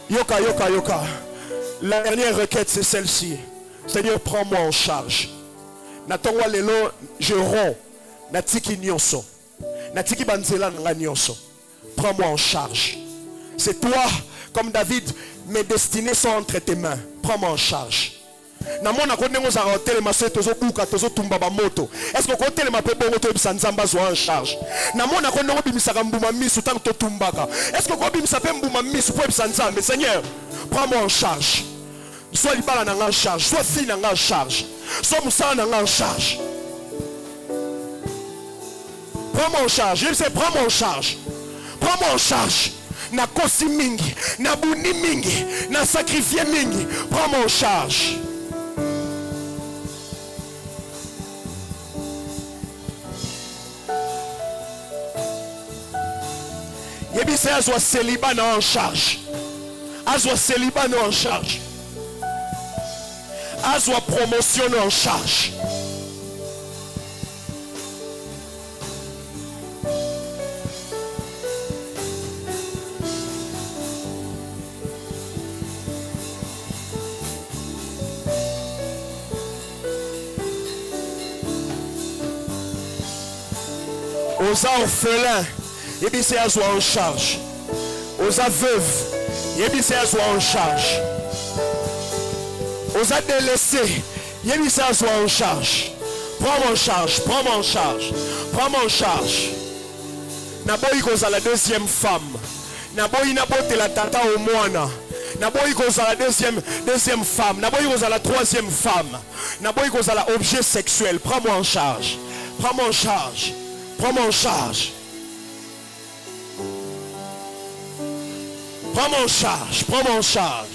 Yoka, yoka, yoka. La dernière requête, c'est celle-ci. Seigneur, prends-moi en charge. Natongwa lelo, je romps. Natiki nyonso. Natiki banzela nga nyonso. Prends-moi en charge. C'est toi, comme David, mes destinées sont entre tes mains. Prends-moi en charge. Namona kondengo za hotel maso tozo buka tozo tumba ba moto. Est-ce que hotel ma pe bongo to bisanzamba zo en charge? Namona kondengo bimisaka mbuma misu tant to tumbaka. Est-ce que ko bimisa pe mbuma misu po bisanzamba? Seigneur, prends-moi en charge. Sois libala na en charge, sois fille na en charge. Sois musala na en charge. Prends-moi en charge. Je sais, prends-moi en charge. Prends-moi en charge. Na kosi mingi, na buni mingi, na sacrifié mingi. Prends-moi en charge. Yebise azwa célibat en charge. Azwa célibat en charge. Azwa promotion en charge. Aux orphelins, yebise azwa en charge. Aux veuves, yebise azwa en charge. Aux délaissés, yebise azwa en charge. Prends en charge, prends en charge, prends en charge. Naboyi koza la deuxième femme. Naboyi nabote la tata au moana. Naboyi koza la deuxième femme. Naboyi koza la troisième femme. Naboyi koza la objet sexuel. Prends-moi en charge. Prends-moi en charge. Prends-moi en charge. Prends-moi en charge. Prends-moi en charge.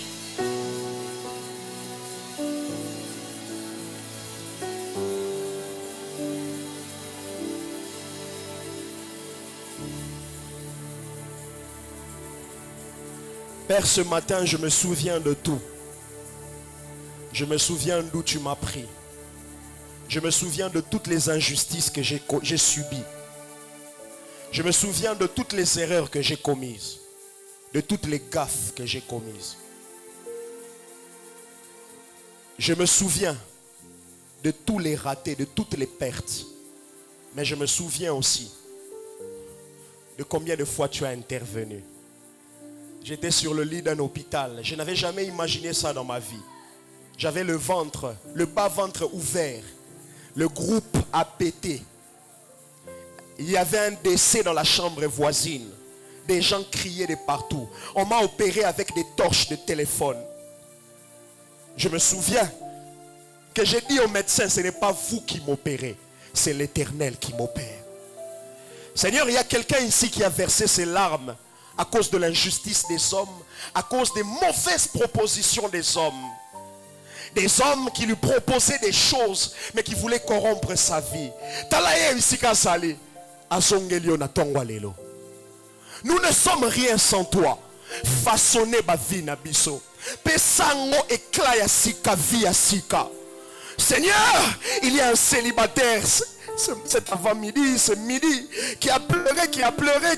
Père, ce matin, je me souviens de tout. Je me souviens d'où tu m'as pris. Je me souviens de toutes les injustices que j'ai subies. Je me souviens de toutes les erreurs que j'ai commises. De toutes les gaffes que j'ai commises. Je me souviens de tous les ratés, de toutes les pertes. Mais je me souviens aussi de combien de fois tu as intervenu. J'étais sur le lit d'un hôpital. Je n'avais jamais imaginé ça dans ma vie. J'avais le ventre, le bas-ventre ouvert. Le groupe a pété. Il y avait un décès dans la chambre voisine. Des gens criaient de partout. On m'a opéré avec des torches de téléphone. Je me souviens que j'ai dit au médecin, ce n'est pas vous qui m'opérez, c'est l'Éternel qui m'opère. Seigneur, il y a quelqu'un ici qui a versé ses larmes à cause de l'injustice des hommes, à cause des mauvaises propositions des hommes. Des hommes qui lui proposaient des choses, mais qui voulaient corrompre sa vie. Nous ne sommes rien sans toi. Façonner ma vie na biso. Pesango éclat ya sika vie ya sika. Seigneur, il y a un célibataire cet avant-midi, ce midi, qui a pleuré,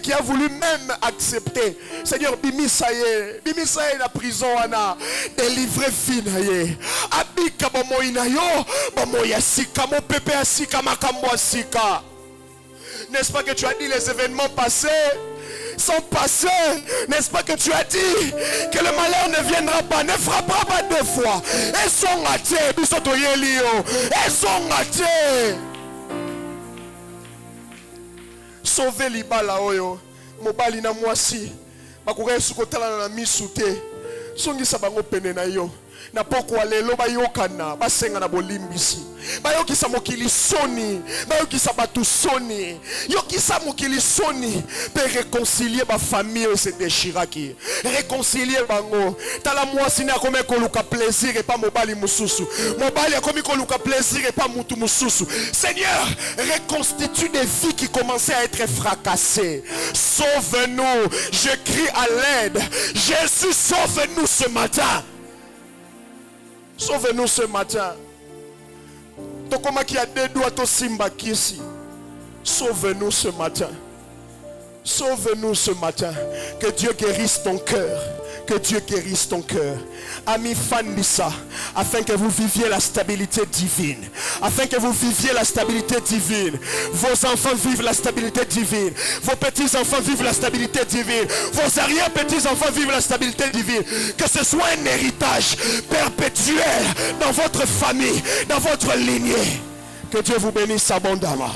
qui a voulu même accepter. Seigneur, bimisaye la prison ana, délivré finaye. Abika bomoina yo, bomoya sika, mo pepe asika, makambo asika. N'est-ce pas que tu as dit les événements passés sont passés? N'est-ce pas que tu as dit que le malheur ne viendra pas, ne frappera pas deux fois? Et son athée, bisoto yelio, et son athée. Sauver libala oyo, mobali na mwasi, bakouka sukotala na misute, songi sabango pene na yo. Na pokwa lelo bayokana basenga na bolimbisi bayokisa mokili soni bayokisa batu soni yokisa mokili soni pe réconcilier ba famille se déchiraki réconcilier bango tala mwasi na komi koluka plaisir et pas mobali mususu mobali akomi koluka plaisir et pas mutu mususu. Seigneur, reconstitue des vies qui commençaient à être fracassées. Sauve-nous, je crie à l'aide. Jésus, sauve-nous ce matin. Sauve-nous ce matin. Tokoma qui a deux doigts to simba kisi. Sauve-nous ce matin. Sauve-nous ce matin. Que Dieu guérisse ton cœur. Que Dieu guérisse ton cœur. Ami Fandissa, afin que vous viviez la stabilité divine. Afin que vous viviez la stabilité divine. Vos enfants vivent la stabilité divine. Vos petits-enfants vivent la stabilité divine. Vos arrière-petits-enfants vivent la stabilité divine. Que ce soit un héritage perpétuel dans votre famille, dans votre lignée. Que Dieu vous bénisse abondamment.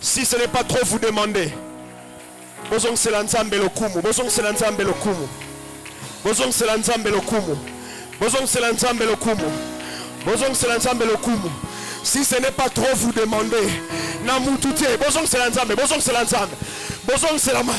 Si ce n'est pas trop vous demander, bozong selanzambe lokumu, bozong selanzambe lokumu, bozong selanzambe lokumu, bozong selanzambe lokumu, bozong selanzambe lokumu. Si ce n'est pas trop vous demander, namutute, bozong selanzambe, bozong selanzambe, bozong selanzambe.